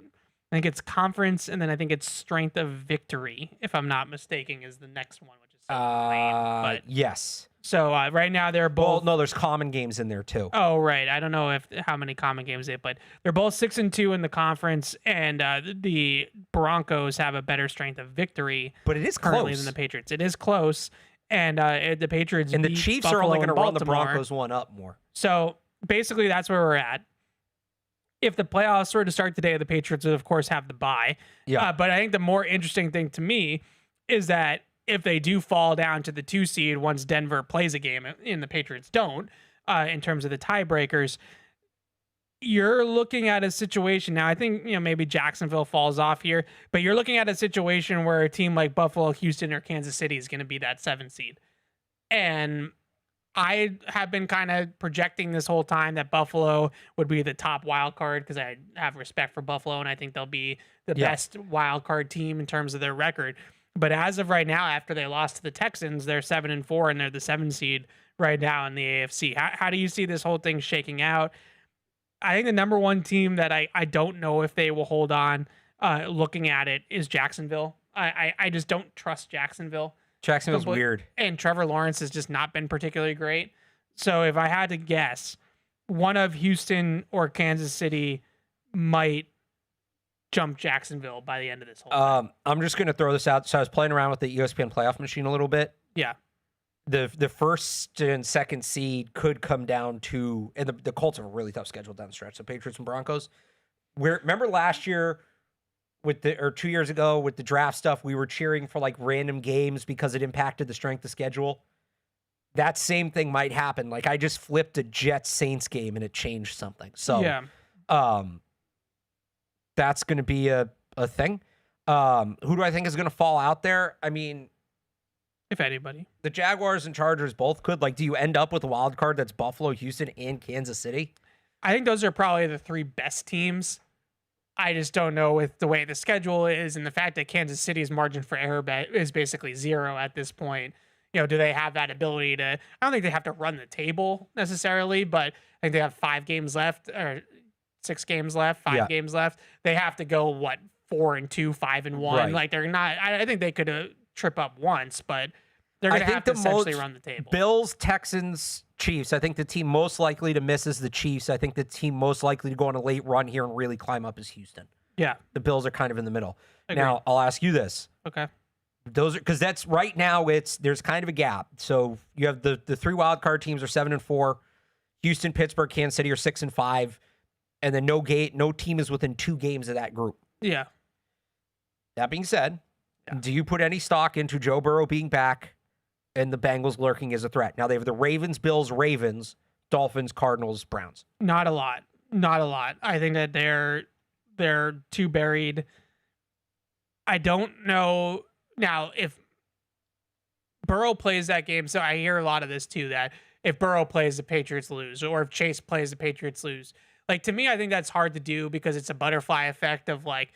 think it's conference, and then I think it's strength of victory, if I'm not mistaken, is the next one, which is so lame. But yes. So right now they're both. Well, no, there's common games in there too. Oh, right. I don't know how many common games they played. They're both 6-2 in the conference, and the Broncos have a better strength of victory. But it is currently close than the Patriots. It is close, and the Patriots and the beat Chiefs Buffalo are only going to run the Baltimore. Broncos one up more. So basically, that's where we're at. If the playoffs were to start today, the Patriots would, of course, have the bye. Yeah. But I think the more interesting thing to me is that if they do fall down to the 2 seed once Denver plays a game and the Patriots don't, in terms of the tiebreakers, you're looking at a situation now. I think, maybe Jacksonville falls off here, but you're looking at a situation where a team like Buffalo, Houston, or Kansas City is going to be that 7 seed. And I have been kind of projecting this whole time that Buffalo would be the top wild card because I have respect for Buffalo and I think they'll be the best wild card team in terms of their record. But as of right now, after they lost to the Texans, they're 7-4 and they're the 7 seed right now in the AFC. How do you see this whole thing shaking out? I think the number one team that I don't know if they will hold on, looking at it, is Jacksonville. I just don't trust Jacksonville. Jacksonville's weird. And Trevor Lawrence has just not been particularly great. So if I had to guess, one of Houston or Kansas City might jump Jacksonville by the end of this whole thing. I'm just going to throw this out. So I was playing around with the ESPN playoff machine a little bit. Yeah. The first and second seed could come down to, and the Colts have a really tough schedule down the stretch. So Patriots and Broncos. Remember last year or 2 years ago with the draft stuff, we were cheering for like random games because it impacted the strength of schedule. That same thing might happen. Like I just flipped a Jets Saints game and it changed something. So that's going to be a thing. Who do I think is going to fall out there? I mean, if anybody, the Jaguars and Chargers both could. Like, do you end up with a wild card that's Buffalo, Houston, and Kansas City? I think those are probably the 3 best teams. I just don't know with the way the schedule is and the fact that Kansas City's margin for error is basically 0 at this point. Do they have that ability to? I don't think they have to run the table necessarily, but I think they have 5 games left or 6 games left, 5 games left. They have to go 4-2, 5-1. Right. Like they're not. I think they could trip up once, but they're going to have to essentially run the table. Bills, Texans, Chiefs. I think the team most likely to miss is the Chiefs. I think the team most likely to go on a late run here and really climb up is Houston. Yeah. The Bills are kind of in the middle. Agreed. Now, I'll ask you this. Okay. Those are because that's right now. There's kind of a gap. So you have the 3 wild card teams are 7-4. Houston, Pittsburgh, Kansas City are 6-5, and then no team is within 2 games of that group. Yeah. That being said, do you put any stock into Joe Burrow being back and the Bengals lurking as a threat? Now they have the Ravens, Bills, Ravens, Dolphins, Cardinals, Browns. Not a lot. I think that they're too buried. I don't know now if Burrow plays that game. So I hear a lot of this too, that if Burrow plays, the Patriots lose, or if Chase plays, the Patriots lose. Like, to me, I think that's hard to do because it's a butterfly effect of like,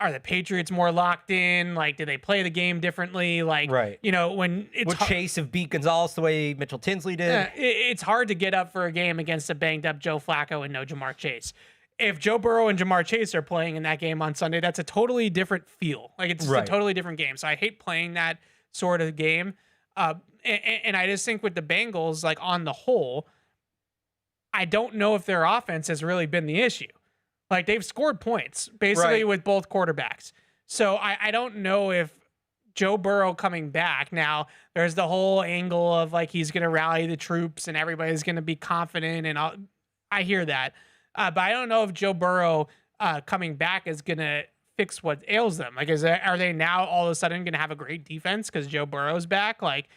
are the Patriots more locked in? Like, do they play the game differently? Like, right. When it's would Chase have beat Gonzalez the way Mitchell Tinsley did? It's hard to get up for a game against a banged up Joe Flacco and no Jamar Chase. If Joe Burrow and Jamar Chase are playing in that game on Sunday, that's a totally different feel. Like, it's just a totally different game. So I hate playing that sort of game. And I just think with the Bengals, like on the whole, I don't know if their offense has really been the issue. Like, they've scored points basically with both quarterbacks. So I don't know if Joe Burrow coming back. Now, there's the whole angle of like he's going to rally the troops and everybody's going to be confident. And I hear that. But I don't know if Joe Burrow coming back is going to fix what ails them. Like, are they now all of a sudden going to have a great defense because Joe Burrow's back? Like,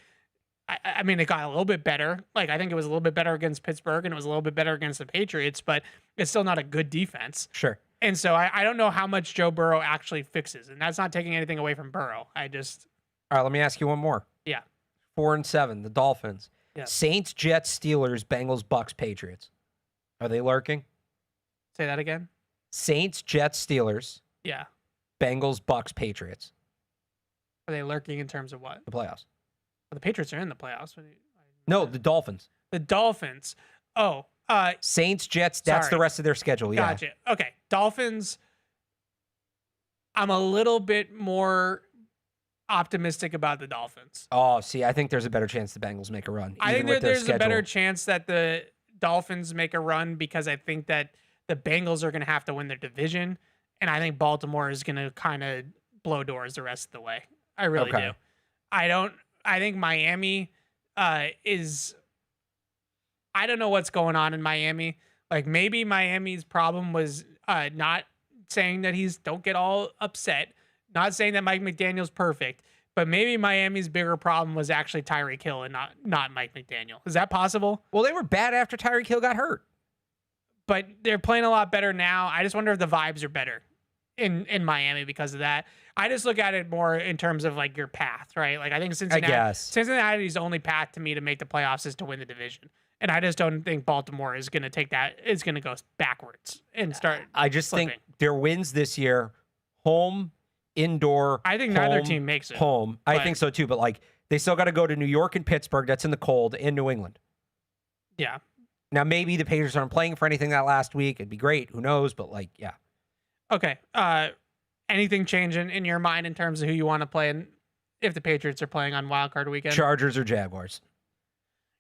I mean, it got a little bit better. Like, I think it was a little bit better against Pittsburgh and it was a little bit better against the Patriots, but it's still not a good defense. Sure. And so I don't know how much Joe Burrow actually fixes, and that's not taking anything away from Burrow. All right, let me ask you one more. Yeah. 4-7, the Dolphins. Yeah. Saints, Jets, Steelers, Bengals, Bucks, Patriots. Are they lurking? Say that again. Saints, Jets, Steelers. Yeah. Bengals, Bucks, Patriots. Are they lurking in terms of what? The playoffs. Well, the Patriots are in the playoffs. No, the Dolphins. The Dolphins. Oh. Saints, Jets, that's the rest of their schedule. Yeah. Gotcha. Okay. Dolphins. I'm a little bit more optimistic about the Dolphins. Oh, see, I think there's a better chance the Bengals make a run. I think with that their there's a better schedule. chance that the Dolphins make a run because I think that the Bengals are going to have to win their division, and I think Baltimore is going to kind of blow doors the rest of the way. I really do. I think Miami is. I don't know what's going on in Miami. Like maybe Miami's problem was not saying that don't get all upset, not saying that Mike McDaniel's perfect, but maybe Miami's bigger problem was actually Tyreek Hill and not Mike McDaniel. Is that possible? Well, they were bad after Tyreek Hill got hurt. But they're playing a lot better now. I just wonder if the vibes are better in Miami because of that. I just look at it more in terms of like your path, right? Like I think Cincinnati's only path to me to make the playoffs is to win the division. And I just don't think Baltimore is going to take that. It's going to go backwards and start. I just slipping. think their wins this year, home, indoor. I think neither team makes it. Home. I think so too. But like they still got to go to New York and Pittsburgh. That's in the cold, and New England. Yeah. Now maybe the Patriots aren't playing for anything that last week. It'd be great. Who knows? But like, yeah. Okay. Anything changing in your mind in terms of who you want to play in if the Patriots are playing on Wild Card Weekend? Chargers or Jaguars?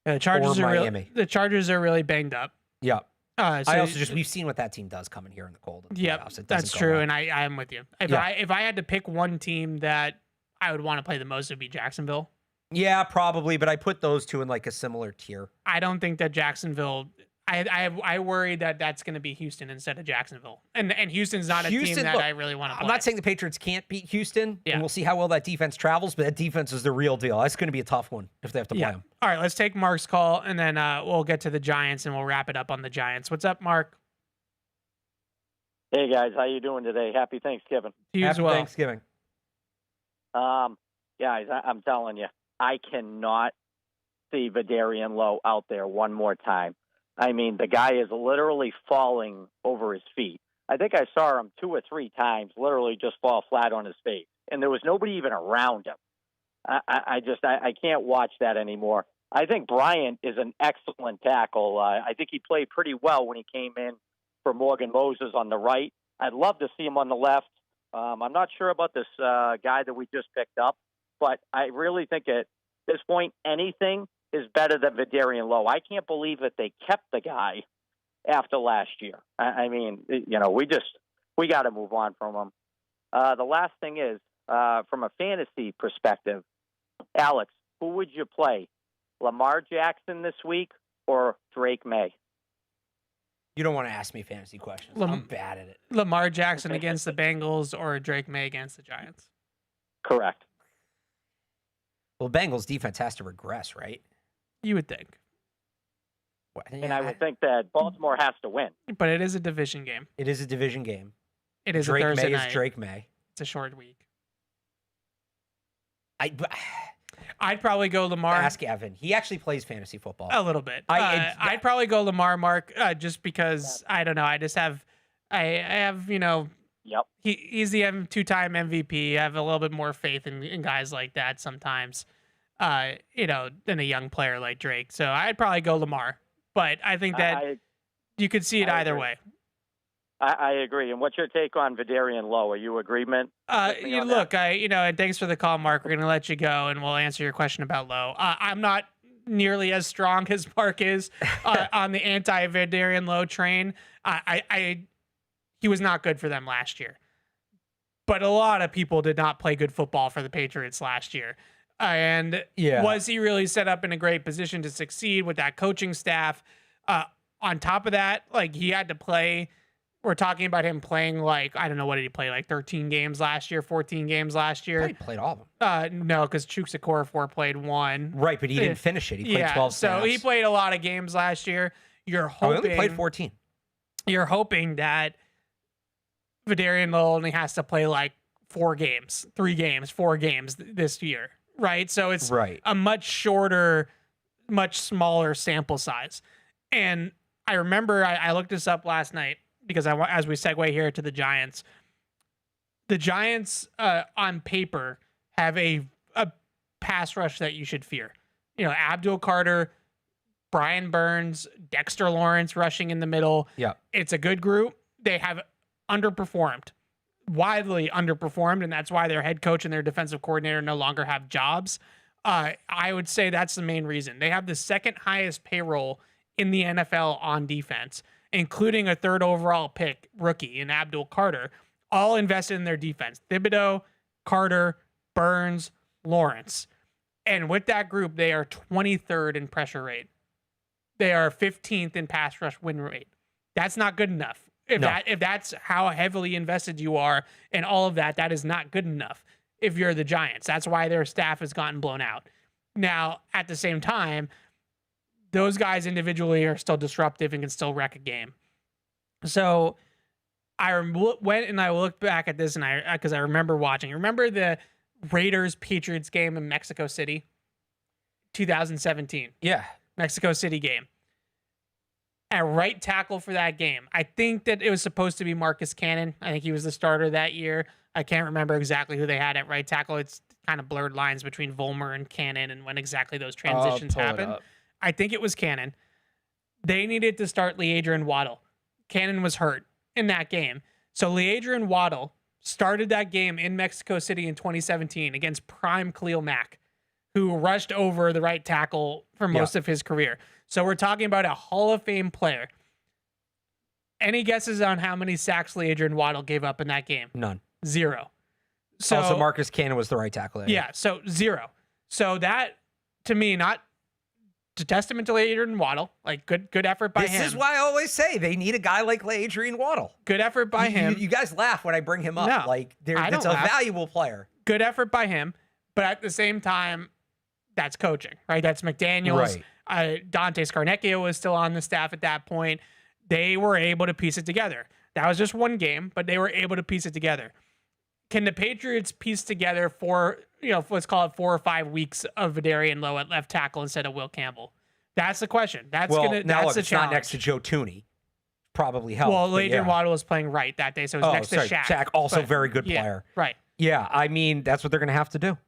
Yeah, the Chargers or are Miami. The Chargers are really banged up. Yeah. So we've seen what that team does coming here in the cold. Yeah, that's true, and I am with you. If I had to pick one team that I would want to play the most, it would be Jacksonville. Yeah, probably, but I put those two in like a similar tier. I don't think that Jacksonville. I worry that that's going to be Houston instead of Jacksonville, and Houston's not a team that I really want to play. I'm not saying the Patriots can't beat Houston, and we'll see how well that defense travels, but that defense is the real deal. That's going to be a tough one if they have to play them. All right, let's take Mark's call, and then we'll get to the Giants, and we'll wrap it up on the Giants. What's up, Mark? Hey guys, how you doing today? Happy Thanksgiving. To you as well. Thanksgiving. Guys, I'm telling you, I cannot see Vidarian Lowe out there one more time. I mean, the guy is literally falling over his feet. I think I saw him 2 or 3 times literally just fall flat on his face, and there was nobody even around him. I can't watch that anymore. I think Bryant is an excellent tackle. I think he played pretty well when he came in for Morgan Moses on the right. I'd love to see him on the left. I'm not sure about this guy that we just picked up, but I really think at this point anything is better than Vidarian Lowe. I can't believe that they kept the guy after last year. I mean, we got to move on from him. The last thing is, from a fantasy perspective, Alex, who would you play? Lamar Jackson this week or Drake Maye? You don't want to ask me fantasy questions. I'm bad at it. Lamar Jackson against the Bengals or Drake Maye against the Giants? Correct. Well, Bengals defense has to regress, right? You would think. And I would think that Baltimore has to win. But it is a division game. It is a division game. It is Drake a Thursday Maye night. is Drake Maye. It's a short week. I'd probably go Lamar. Ask Evan. He actually plays fantasy football. A little bit. I'd probably go Lamar, Mark, just because, I don't know, I have, Yep. He's the 2-time MVP. I have a little bit more faith in guys like that sometimes, than a young player like Drake. So I'd probably go Lamar. But I think that you could see it either way. I agree. And what's your take on Vidarian Lowe? Are you agreement? Look, and thanks for the call, Mark. We're going to let you go, and we'll answer your question about Lowe. I'm not nearly as strong as Mark is on the anti-Vidarian Lowe train. He was not good for them last year. But a lot of people did not play good football for the Patriots last year. And was he really set up in a great position to succeed with that coaching staff? On top of that, like he had to play. We're talking about him playing like, I don't know, what did he play? Like 13 games last year, 14 games last year? He played all of them. No, because Chuks Okorafor played 1. Right, but he didn't finish it. He played 12 snaps. So he played a lot of games last year. You're hoping, he only played 14. You're hoping that Vidarian Lowe only has to play like 4 games, 3 games, 4 games this year, right? So it's a much shorter, much smaller sample size. And I remember I looked this up last night, because as we segue here to the Giants on paper have a pass rush that you should fear. Abdul Carter, Brian Burns, Dexter Lawrence rushing in the middle. Yeah, it's a good group. They have underperformed. widely underperformed, and that's why their head coach and their defensive coordinator no longer have jobs. I would say that's the main reason. They have the second highest payroll in the NFL on defense, including a third overall pick rookie in Abdul Carter, all invested in their defense. Thibodeau, Carter, Burns, Lawrence. And with that group, they are 23rd in pressure rate. They are 15th in pass rush win rate. That's not good enough. If that's how heavily invested you are in all of that, that is not good enough if you're the Giants. That's why their staff has gotten blown out. Now, at the same time, those guys individually are still disruptive and can still wreck a game. So I went and I looked back at this, and because I remember watching. Remember the Raiders-Patriots game in Mexico City? 2017. Yeah. Mexico City game. At right tackle for that game, I think that it was supposed to be Marcus Cannon. I think he was the starter that year. I can't remember exactly who they had at right tackle. It's kind of blurred lines between Vollmer and Cannon and when exactly those transitions happened. I think it was Cannon. They needed to start LeAdrian Waddle. Cannon was hurt in that game. So LeAdrian Waddle started that game in Mexico City in 2017 against prime Khalil Mack, who rushed over the right tackle for most of his career. So we're talking about a Hall of Fame player. Any guesses on how many sacks LeAdrian Waddle gave up in that game? None. 0. So also, Marcus Cannon was the right tackle. So 0. So that, to me, not to testament to LeAdrian Waddle, like good effort by him. This is why I always say they need a guy like LeAdrian Waddle. Good effort by him. You guys laugh when I bring him up. No, like, it's a valuable player. Good effort by him, but at the same time, that's coaching, right? That's McDaniels. Right. Dante Scarnecchia was still on the staff at that point. They were able to piece it together. That was just one game, but they were able to piece it together. Can the Patriots piece together let's call it 4 or 5 weeks of Vidarian Lowe at left tackle instead of Will Campbell? That's the question. That's the challenge. It's not next to Joe Tooney. Probably helped. Well, LeAdrian Waddle was playing right that day, so it was next to Shaq. Shaq, also very good player. Right. Yeah, I mean, that's what they're going to have to do.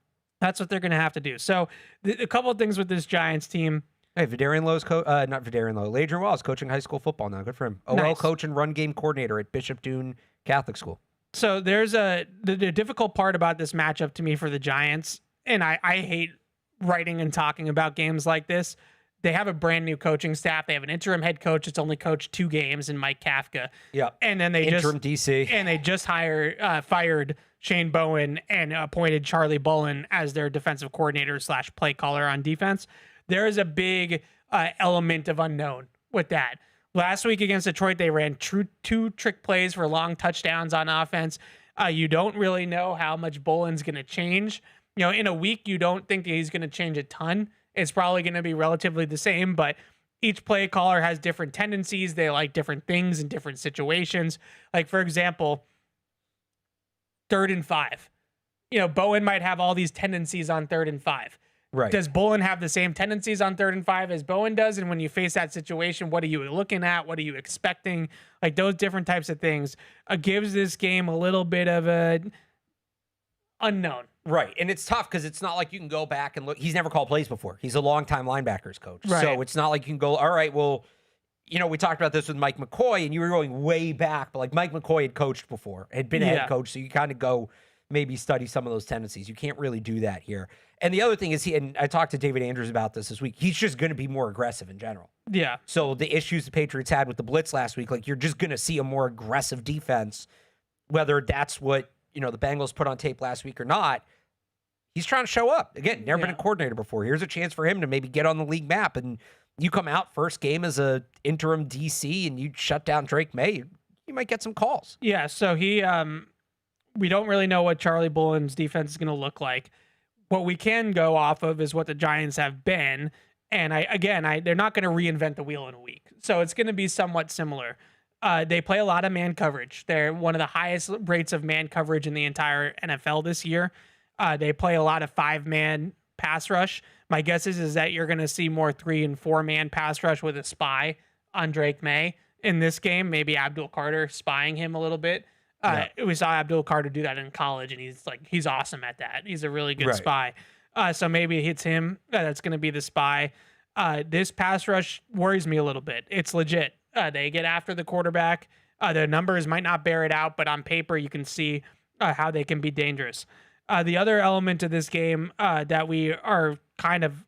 That's what they're going to have to do. So a couple of things with this Giants team. Hey, Vidarian Lowe's not Vidarian Lowe. LeAdrian Waddle is coaching high school football now. Good for him. OL coach and run game coordinator at Bishop Dune Catholic School. So there's the difficult part about this matchup to me for the Giants, and I hate writing and talking about games like this. They have a brand new coaching staff. They have an interim head coach that's only coached 2 games in Mike Kafka. Yeah. And then they interim DC. And they just fired Shane Bowen and appointed Charlie Bullen as their defensive coordinator / play caller on defense. There is a big element of unknown with that. Last week against Detroit, they ran 2 trick plays for long touchdowns on offense. You don't really know how much Bullen's going to change. In a week, you don't think that he's going to change a ton. It's probably going to be relatively the same, but each play caller has different tendencies. They like different things in different situations. Like, for example, 3rd and 5. Bowen might have all these tendencies on 3rd and 5. Right. Does Bullen have the same tendencies on 3rd and 5 as Bowen does? And when you face that situation, what are you looking at? What are you expecting? Like, those different types of things gives this game a little bit of a unknown. Right. And it's tough because it's not like you can go back and look. He's never called plays before. He's a longtime linebackers coach. Right. So it's not like you can go, all right, well, we talked about this with Mike McCoy, and you were going way back, but like Mike McCoy had coached before, had been a head coach, so you kind of go maybe study some of those tendencies. You can't really do that here. And the other thing is, and I talked to David Andrews about this week, he's just going to be more aggressive in general. Yeah. So the issues the Patriots had with the Blitz last week, like, you're just going to see a more aggressive defense, whether that's what, the Bengals put on tape last week or not. He's trying to show up. Again, never been a coordinator before. Here's a chance for him to maybe get on the league map. And you come out first game as a interim DC and you shut down Drake Maye, you might get some calls. Yeah, so we don't really know what Charlie Bullen's defense is going to look like. What we can go off of is what the Giants have been. And they're not going to reinvent the wheel in a week. So it's going to be somewhat similar. They play a lot of man coverage. They're one of the highest rates of man coverage in the entire NFL this year. They play a lot of 5-man pass rush. My guess is that you're going to see more 3- and 4-man pass rush with a spy on Drake Maye in this game. Maybe Abdul Carter spying him a little bit. We saw Abdul Carter do that in college, and he's awesome at that. He's a really good spy. So maybe it hits him. That's going to be the spy. This pass rush worries me a little bit. It's legit. They get after the quarterback. The numbers might not bear it out, but on paper you can see how they can be dangerous. The other element of this game that we are kind of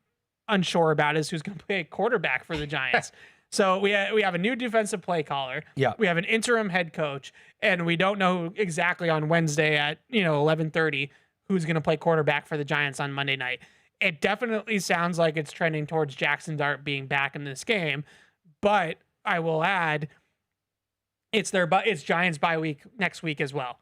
unsure about is who's going to play quarterback for the Giants. So we have a new defensive play caller. Yeah. We have an interim head coach, and we don't know exactly on Wednesday at 11:30 who's going to play quarterback for the Giants on Monday night. It definitely sounds like it's trending towards Jackson Dart being back in this game, but I will add it's Giants bye week next week as well.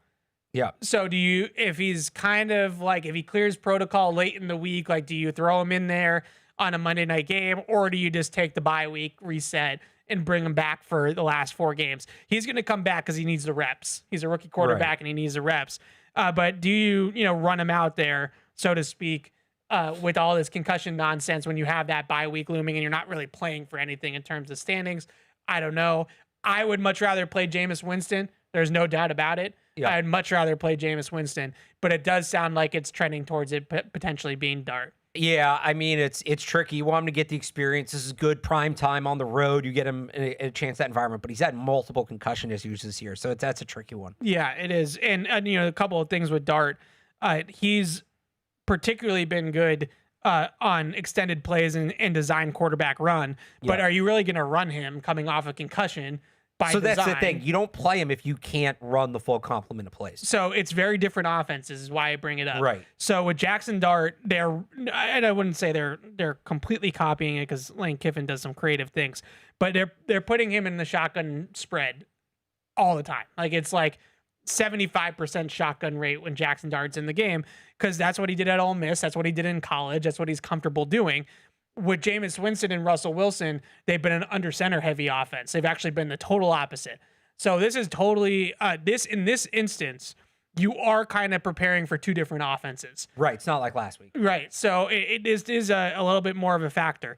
Yeah. So if he's kind of like, if he clears protocol late in the week, like, do you throw him in there on a Monday night game, or do you just take the bye week, reset, and bring him back for the last 4 games? He's going to come back because he needs the reps. He's a rookie quarterback and he needs the reps. But do you run him out there, so to speak, with all this concussion nonsense when you have that bye week looming and you're not really playing for anything in terms of standings? I don't know. I would much rather play Jameis Winston. There's no doubt about it. Yeah. I'd much rather play Jameis Winston, but it does sound like it's trending towards it potentially being Dart. Yeah, I mean, it's tricky. You want him to get the experience. This is good prime time on the road. You get him a chance that environment, but he's had multiple concussion issues this year, so that's a tricky one. Yeah, it is. And a couple of things with Dart. He's particularly been good on extended plays and design quarterback run, but are you really going to run him coming off a concussion? So that's the thing. You don't play him if you can't run the full complement of plays. So it's very different offenses is why I bring it up. Right. So with Jackson Dart, and I wouldn't say they're completely copying it because Lane Kiffin does some creative things, but they're putting him in the shotgun spread all the time. Like it's like 75% shotgun rate when Jackson Dart's in the game because that's what he did at Ole Miss. That's what he did in college. That's what he's comfortable doing. With Jameis Winston and Russell Wilson, they've been an under center heavy offense. They've actually been the total opposite. So this is totally in this instance, you are kind of preparing for 2 different offenses. Right. It's not like last week. Right. So it is a little bit more of a factor.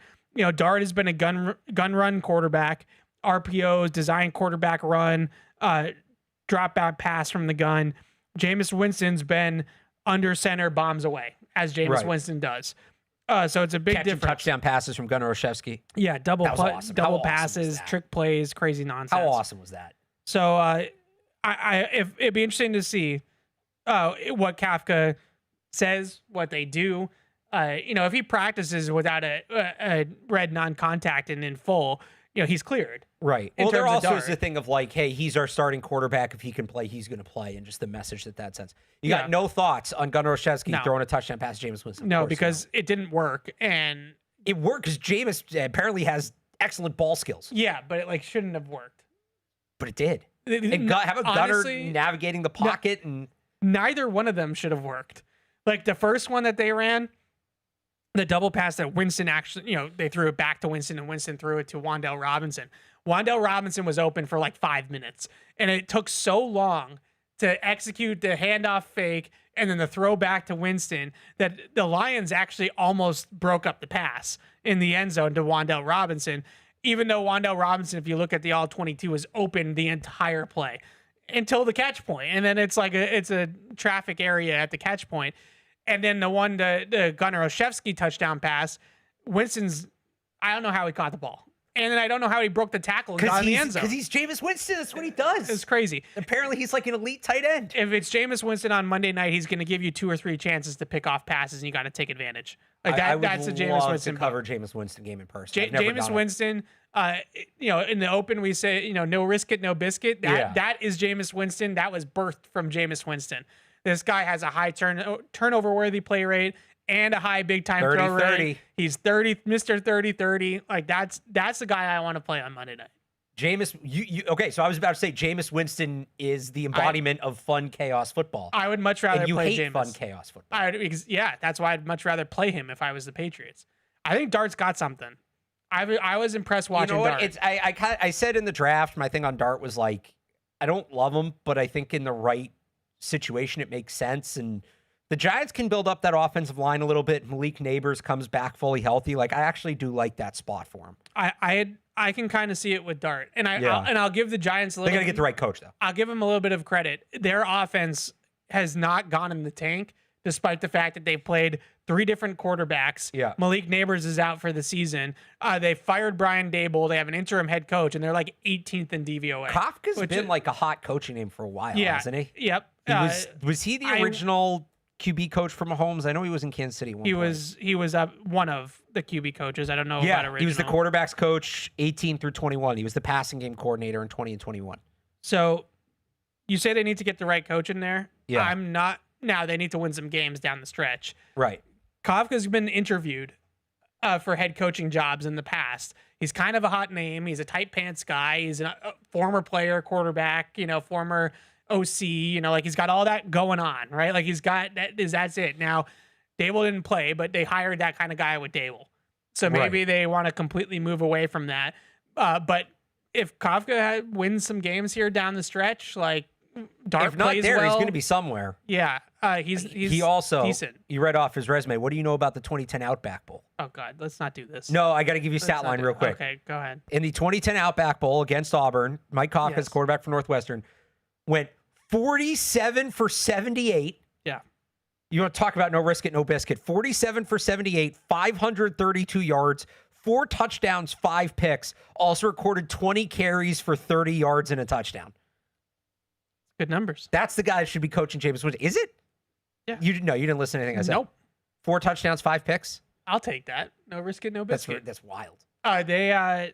Dart has been a gun run quarterback, RPOs, design quarterback run, drop back pass from the gun. Jameis Winston's been under center bombs away, as Jameis Winston does. So it's a big difference. Touchdown passes from Gunnar Olszewski. Yeah, double awesome. passes, trick plays, crazy nonsense. How awesome was that? So if it'd be interesting to see what Kafka says, what they do. If he practices without a red non-contact and in full, he's cleared. Right. Well, there also is the thing of like, hey, he's our starting quarterback. If he can play, he's going to play, and just the message that sends. You got no thoughts on Gunnar Olszewski throwing a touchdown pass to Jameis Winston? No, because it didn't work, and it worked because Jameis apparently has excellent ball skills. Yeah, but it shouldn't have worked. But it did. Have a Gunnar navigating the pocket, and neither one of them should have worked. Like the first one that they ran, the double pass that Winston actually, they threw it back to Winston and Winston threw it to Wan'Dale Robinson. Wan'Dale Robinson was open for like 5 minutes, and it took so long to execute the handoff fake and then the throw back to Winston that the Lions actually almost broke up the pass in the end zone to Wan'Dale Robinson, even though Wan'Dale Robinson, if you look at the all-22, is open the entire play until the catch point. And then it's like it's a traffic area at the catch point. And then the Gunnar Olszewski touchdown pass, Winston's, I don't know how he caught the ball. And then I don't know how he broke the tackle and got in the end zone. Because he's Jameis Winston. That's what he does. It's crazy. Apparently, he's like an elite tight end. If it's Jameis Winston on Monday night, he's going to give you 2 or 3 chances to pick off passes, and you got to take advantage. Like that's a Jameis Winston. To cover Jameis Winston game in person. Jameis Winston, in the open we say, no risk it, no biscuit. That is Jameis Winston. That was birthed from Jameis Winston. This guy has a high turnover worthy play rate and a high big time throw rate. He's 30, Mr. 30-30. Like that's the guy I want to play on Monday night. Jameis, okay, so I was about to say Jameis Winston is the embodiment of fun chaos football. I would much rather play Jameis. Fun chaos football. That's why I'd much rather play him if I was the Patriots. I think Dart's got something. I was impressed watching Dart. I said in the draft, my thing on Dart was like, I don't love him, but I think in the right situation it makes sense, and the Giants can build up that offensive line a little bit. Malik Neighbors comes back fully healthy. Like I actually do like that spot for him. I can kind of see it with Dart, and I'll give the Giants a little. They got to get the right coach though. I'll give them a little bit of credit. Their offense has not gone in the tank despite the fact that they've played 3 different quarterbacks. Yeah. Malik Neighbors is out for the season. They fired Brian Dable. They have an interim head coach, and they're like 18th in DVOA. Kafka's been like a hot coaching name for a while, hasn't he? Yep. Was he the original QB coach for Mahomes? I know he was in Kansas City. He was one of the QB coaches. I don't know about original. He was the quarterbacks coach 18 through 21. He was the passing game coordinator in 20 and 21. So you say they need to get the right coach in there. Yeah. I'm not. Now they need to win some games down the stretch. Right. Kafka's been interviewed for head coaching jobs in the past. He's kind of a hot name. He's a tight pants guy. He's a former player, quarterback, former OC, like he's got all that going on, right? Like he's got that's it. Now, Dable didn't play, but they hired that kind of guy with Dable. So maybe they want to completely move away from that. But if Kafka wins some games here down the stretch, like Dart if not plays there, well, he's going to be somewhere. Yeah, he also decent. You read off his resume. What do you know about the 2010 Outback Bowl? Oh God, let's not do this. No, I got to give you a stat line real quick. Okay, go ahead. In the 2010 Outback Bowl against Auburn, Mike Kafka's quarterback for Northwestern, went 47 for 78. Yeah. You want to talk about no risk it, no biscuit. 47 for 78, 532 yards, 4 touchdowns, 5 picks. Also recorded 20 carries for 30 yards and a touchdown. Good numbers. That's the guy that should be coaching Jameis Winston. Is it? Yeah. You didn't listen to anything I said. Nope. 4 touchdowns, 5 picks. I'll take that. No risk it, no biscuit. That's wild. The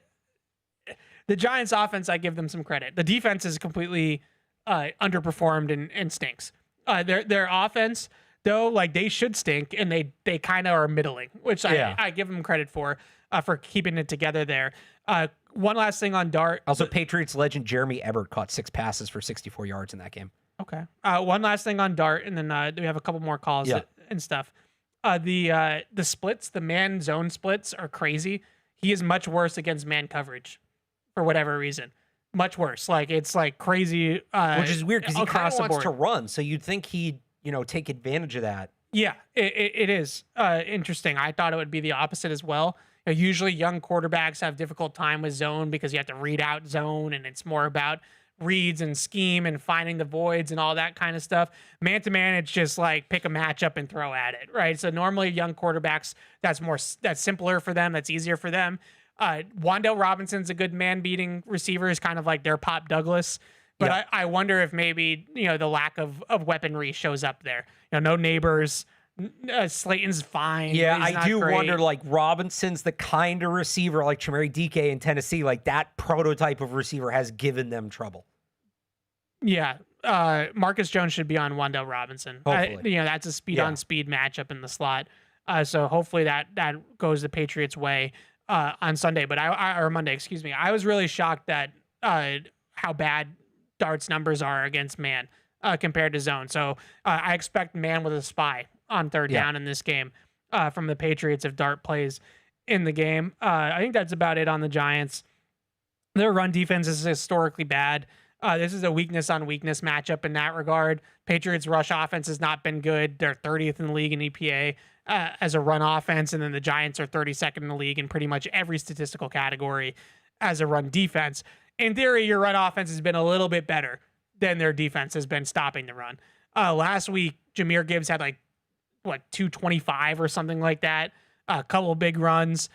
Giants offense, I give them some credit. The defense is completely underperformed and stinks. Their offense, though, like they should stink, and they kind of are middling, which I give them credit for keeping it together there. One last thing on Dart. Also, Patriots legend Jeremy Ebert caught 6 passes for 64 yards in that game. Okay. One last thing on Dart, and then we have a couple more calls and stuff. The splits, the man zone splits are crazy. He is much worse against man coverage for whatever reason. Much worse. Like it's like crazy. Which is weird because he kind of wants board. to run, so you'd think he'd take advantage of that. Yeah, it is interesting. I thought it would be the opposite as well. Usually young quarterbacks have difficult time with zone because you have to read out zone, and it's more about reads and scheme and finding the voids and all that kind of stuff. Man to man, it's just like pick a matchup and throw at it, right? So normally young quarterbacks, that's simpler for them. That's easier for them. Wan'Dale Robinson's a good man beating receiver, is kind of like their Pop Douglas. But I wonder if maybe, the lack of weaponry shows up there. No Neighbors. Slayton's fine. Yeah, He's I do great. wonder, like, Robinson's the kind of receiver like Chimere Dike in Tennessee. Like, that prototype of receiver has given them trouble. Yeah. Marcus Jones should be on Wan'Dale Robinson. Hopefully. That's a speed-on-speed matchup in the slot. So hopefully that goes the Patriots' way on Sunday. But or Monday, excuse me. I was really shocked that how bad Dart's numbers are against man compared to zone. So I expect man with a spy on third down in this game from the Patriots if Dart plays in the game. I think that's about it on the Giants. Their run defense is historically bad. This is a weakness on weakness matchup in that regard. Patriots rush offense has not been good. They're 30th in the league in EPA as a run offense, and then the Giants are 32nd in the league in pretty much every statistical category as a run defense. In theory, your run offense has been a little bit better than their defense has been stopping the run. Last week, Jahmyr Gibbs had 225 or something like that. A couple of big runs.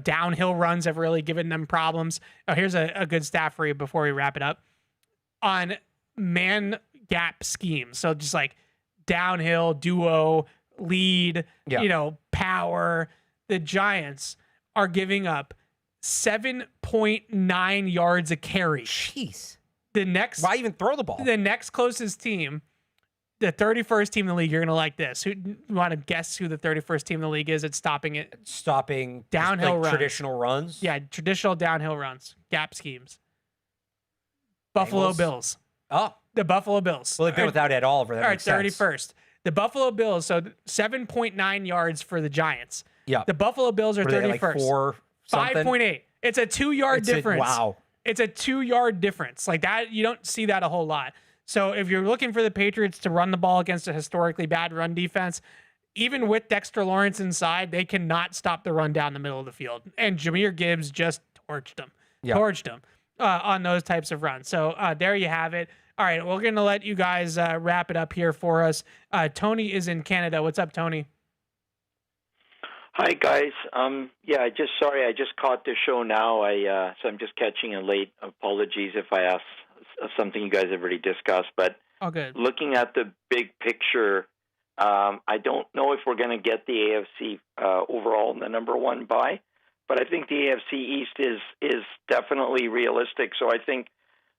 Downhill runs have really given them problems. Here's a good stat for you before we wrap it up. On man gap schemes, so just like downhill, duo, lead, power, the Giants are giving up 7.9 yards a carry. Jeez. Why even throw the ball? The next closest team, the 31st team in the league, you're going to like this. You want to guess who the 31st team in the league is at stopping it? Stopping downhill runs. Traditional runs? Yeah, traditional downhill runs, gap schemes. Buffalo Bengals? Bills. Oh. The Buffalo Bills. Well, they've been without Ed Oliver. That All right, makes sense. 31st. The Buffalo Bills, so 7.9 yards for the Giants. Yeah. The Buffalo Bills are 31st. 4 something? 5.8. It's a 2-yard difference. Wow. It's a 2-yard difference. Like that, you don't see that a whole lot. So if you're looking for the Patriots to run the ball against a historically bad run defense, even with Dexter Lawrence inside, they cannot stop the run down the middle of the field. And Jahmyr Gibbs just torched him. Yeah. Torched him. on those types of runs. So there you have it. All right, we're going to let you guys wrap it up here for us. Tony is in Canada. What's up, Tony? Hi, guys. I just caught the show now. So I'm just catching it late. Apologies if I ask something you guys have already discussed. But looking at the big picture, I don't know if we're going to get the AFC overall in the number one bye, but I think the AFC East is definitely realistic. So I think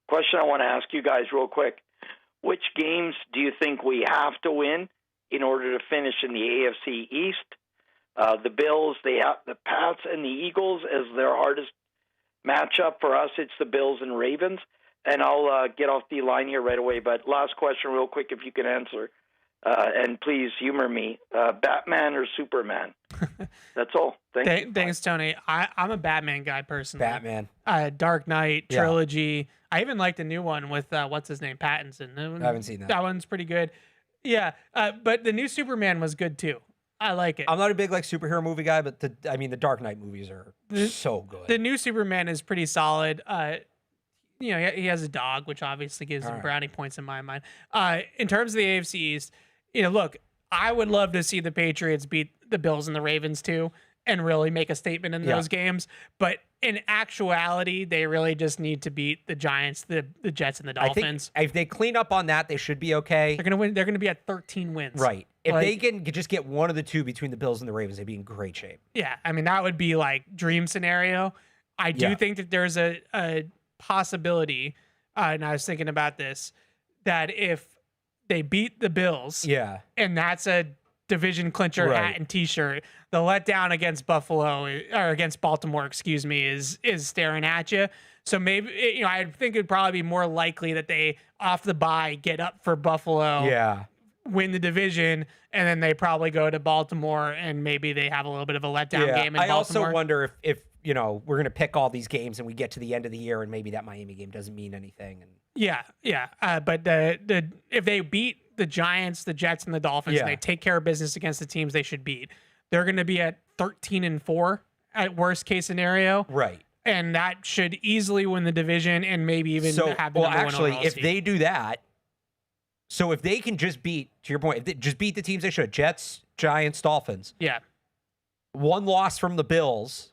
question I want to ask you guys real quick: which games do you think we have to win in order to finish in the AFC East? The Bills, they have the Pats and the Eagles as their hardest matchup. For us, it's the Bills and Ravens. And I'll get off the line here right away. But last question real quick, if you can answer. And please humor me. Batman or Superman? That's all. Thanks, Tony. I'm a Batman guy personally. Batman. Dark Knight trilogy. I even like the new one with, what's his name, Pattinson. I haven't seen that. That one's pretty good. Yeah, but the new Superman was good too. I like it. I'm not a big superhero movie guy, but the Dark Knight movies are so good. The new Superman is pretty solid. He has a dog, which obviously gives him brownie points in my mind. In terms of the AFC East, look, I would love to see the Patriots beat the Bills and the Ravens too, and really make a statement in those games. But in actuality, they really just need to beat the Giants, the Jets, and the Dolphins. I think if they clean up on that, they should be okay. They're gonna win. They're gonna be at 13 wins. Right. If they can just get one of the two between the Bills and the Ravens, they'd be in great shape. Yeah, that would be dream scenario. I do think that there's a possibility, and I was thinking about this, that if they beat the Bills, and that's a division clincher hat and T-shirt, the letdown against against Baltimore, is staring at you. So maybe I think it'd probably be more likely that they off the bye get up for Buffalo, win the division, and then they probably go to Baltimore and maybe they have a little bit of a letdown game in Baltimore. I also wonder if we're going to pick all these games and we get to the end of the year and maybe that Miami game doesn't mean anything. But if they beat the Giants, the Jets, and the Dolphins, and they take care of business against the teams they should beat, they're going to be at 13-4 at worst case scenario. Right. And that should easily win the division and maybe even have the number one overall if seed. they do that, so if they can just beat, to your point, if they just beat the teams they should, Jets, Giants, Dolphins. Yeah. One loss from the Bills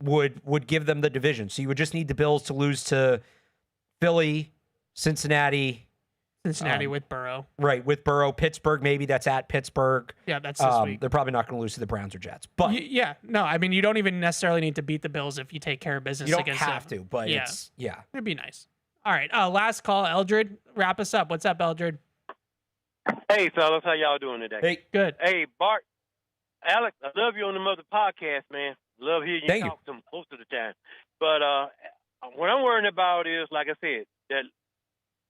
would give them the division. So you would just need the Bills to lose to Philly, Cincinnati with Burrow. Right, with Burrow. Pittsburgh, maybe that's at Pittsburgh. Yeah, that's this week. They're probably not going to lose to the Browns or Jets. But you don't even necessarily need to beat the Bills if you take care of business against them. You don't have to, but it'd be nice. All right, last call, Eldred. Wrap us up. What's up, Eldred? Hey, fellas. How y'all doing today? Hey. Good. Hey, Bart. Alex, I love you on the Mother podcast, man. Love hearing you talk to them most of the time. But what I'm worrying about is, like I said, that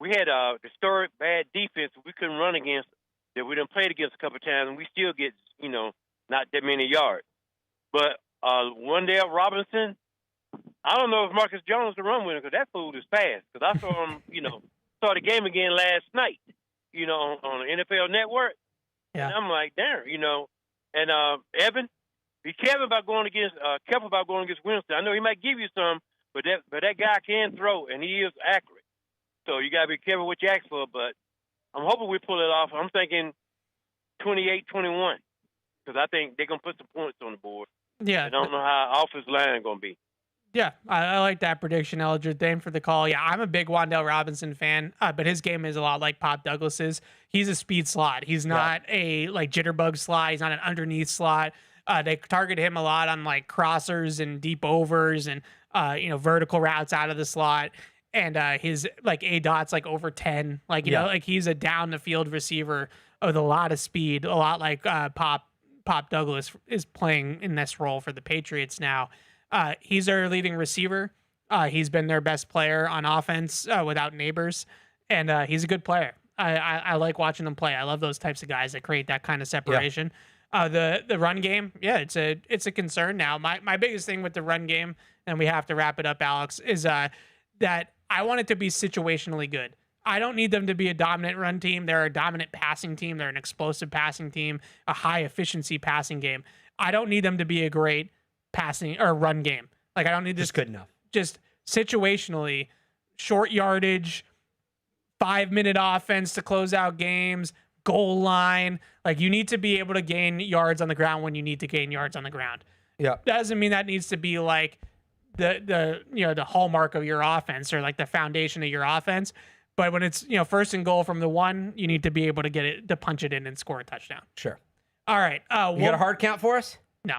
we had a historic bad defense we couldn't run against, that we done played against a couple of times, and we still get, not that many yards. But Wandale Robinson, I don't know if Marcus Jones can run with him because that fool is fast. Because I saw him, saw the game again last night, on the NFL Network. Yeah. And I'm like, damn, And Evan, be careful about going against Winston. I know he might give you some, but that guy can throw, and he is accurate. So you got to be careful what you ask for. But I'm hoping we pull it off. I'm thinking 28-21 because I think they're going to put some points on the board. Yeah. I don't know how offensive line is going to be. Yeah, I like that prediction, Eldred. Thanks for the call. Yeah, I'm a big Wandale Robinson fan, but his game is a lot like Pop Douglas's. He's a speed slot. He's not a jitterbug slot. He's not an underneath slot. They target him a lot on crossers and deep overs and vertical routes out of the slot. And his A-dot's over 10. He's a down the field receiver with a lot of speed, a lot like Pop Douglas is playing in this role for the Patriots now. He's their leading receiver. He's been their best player on offense without Neighbors, and he's a good player. I like watching them play. I love those types of guys that create that kind of separation. The run game, it's a concern now. My biggest thing with the run game, and we have to wrap it up, Alex, is that I want it to be situationally good. I don't need them to be a dominant run team. They're a dominant passing team. They're an explosive passing team, a high efficiency passing game. I don't need them to be a great passing or run game. I don't need just good enough. Just situationally, short yardage, 5-minute offense to close out games, goal line. Like, you need to be able to gain yards on the ground when you need to gain yards on the ground. Yeah. Doesn't mean that needs to be like the hallmark of your offense or like the foundation of your offense. But when it's, first and goal from the 1, you need to be able to get it, to punch it in and score a touchdown. Sure. All right. You got a hard count for us? No.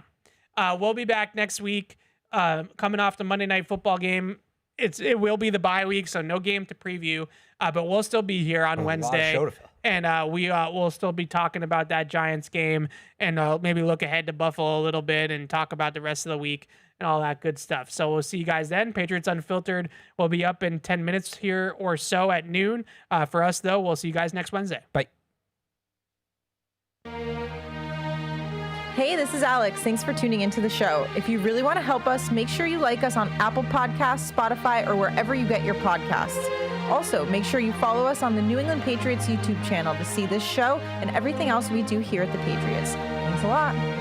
We'll be back next week. Coming off the Monday Night Football game. It will be the bye week, so no game to preview. But we'll still be here on Wednesday. And we'll still be talking about that Giants game and maybe look ahead to Buffalo a little bit and talk about the rest of the week and all that good stuff. So we'll see you guys then. Patriots Unfiltered will be up in 10 minutes here or so at noon. For us, though, we'll see you guys next Wednesday. Bye. Hey, this is Alex. Thanks for tuning into the show. If you really want to help us, make sure you like us on Apple Podcasts, Spotify, or wherever you get your podcasts. Also, make sure you follow us on the New England Patriots YouTube channel to see this show and everything else we do here at the Patriots. Thanks a lot.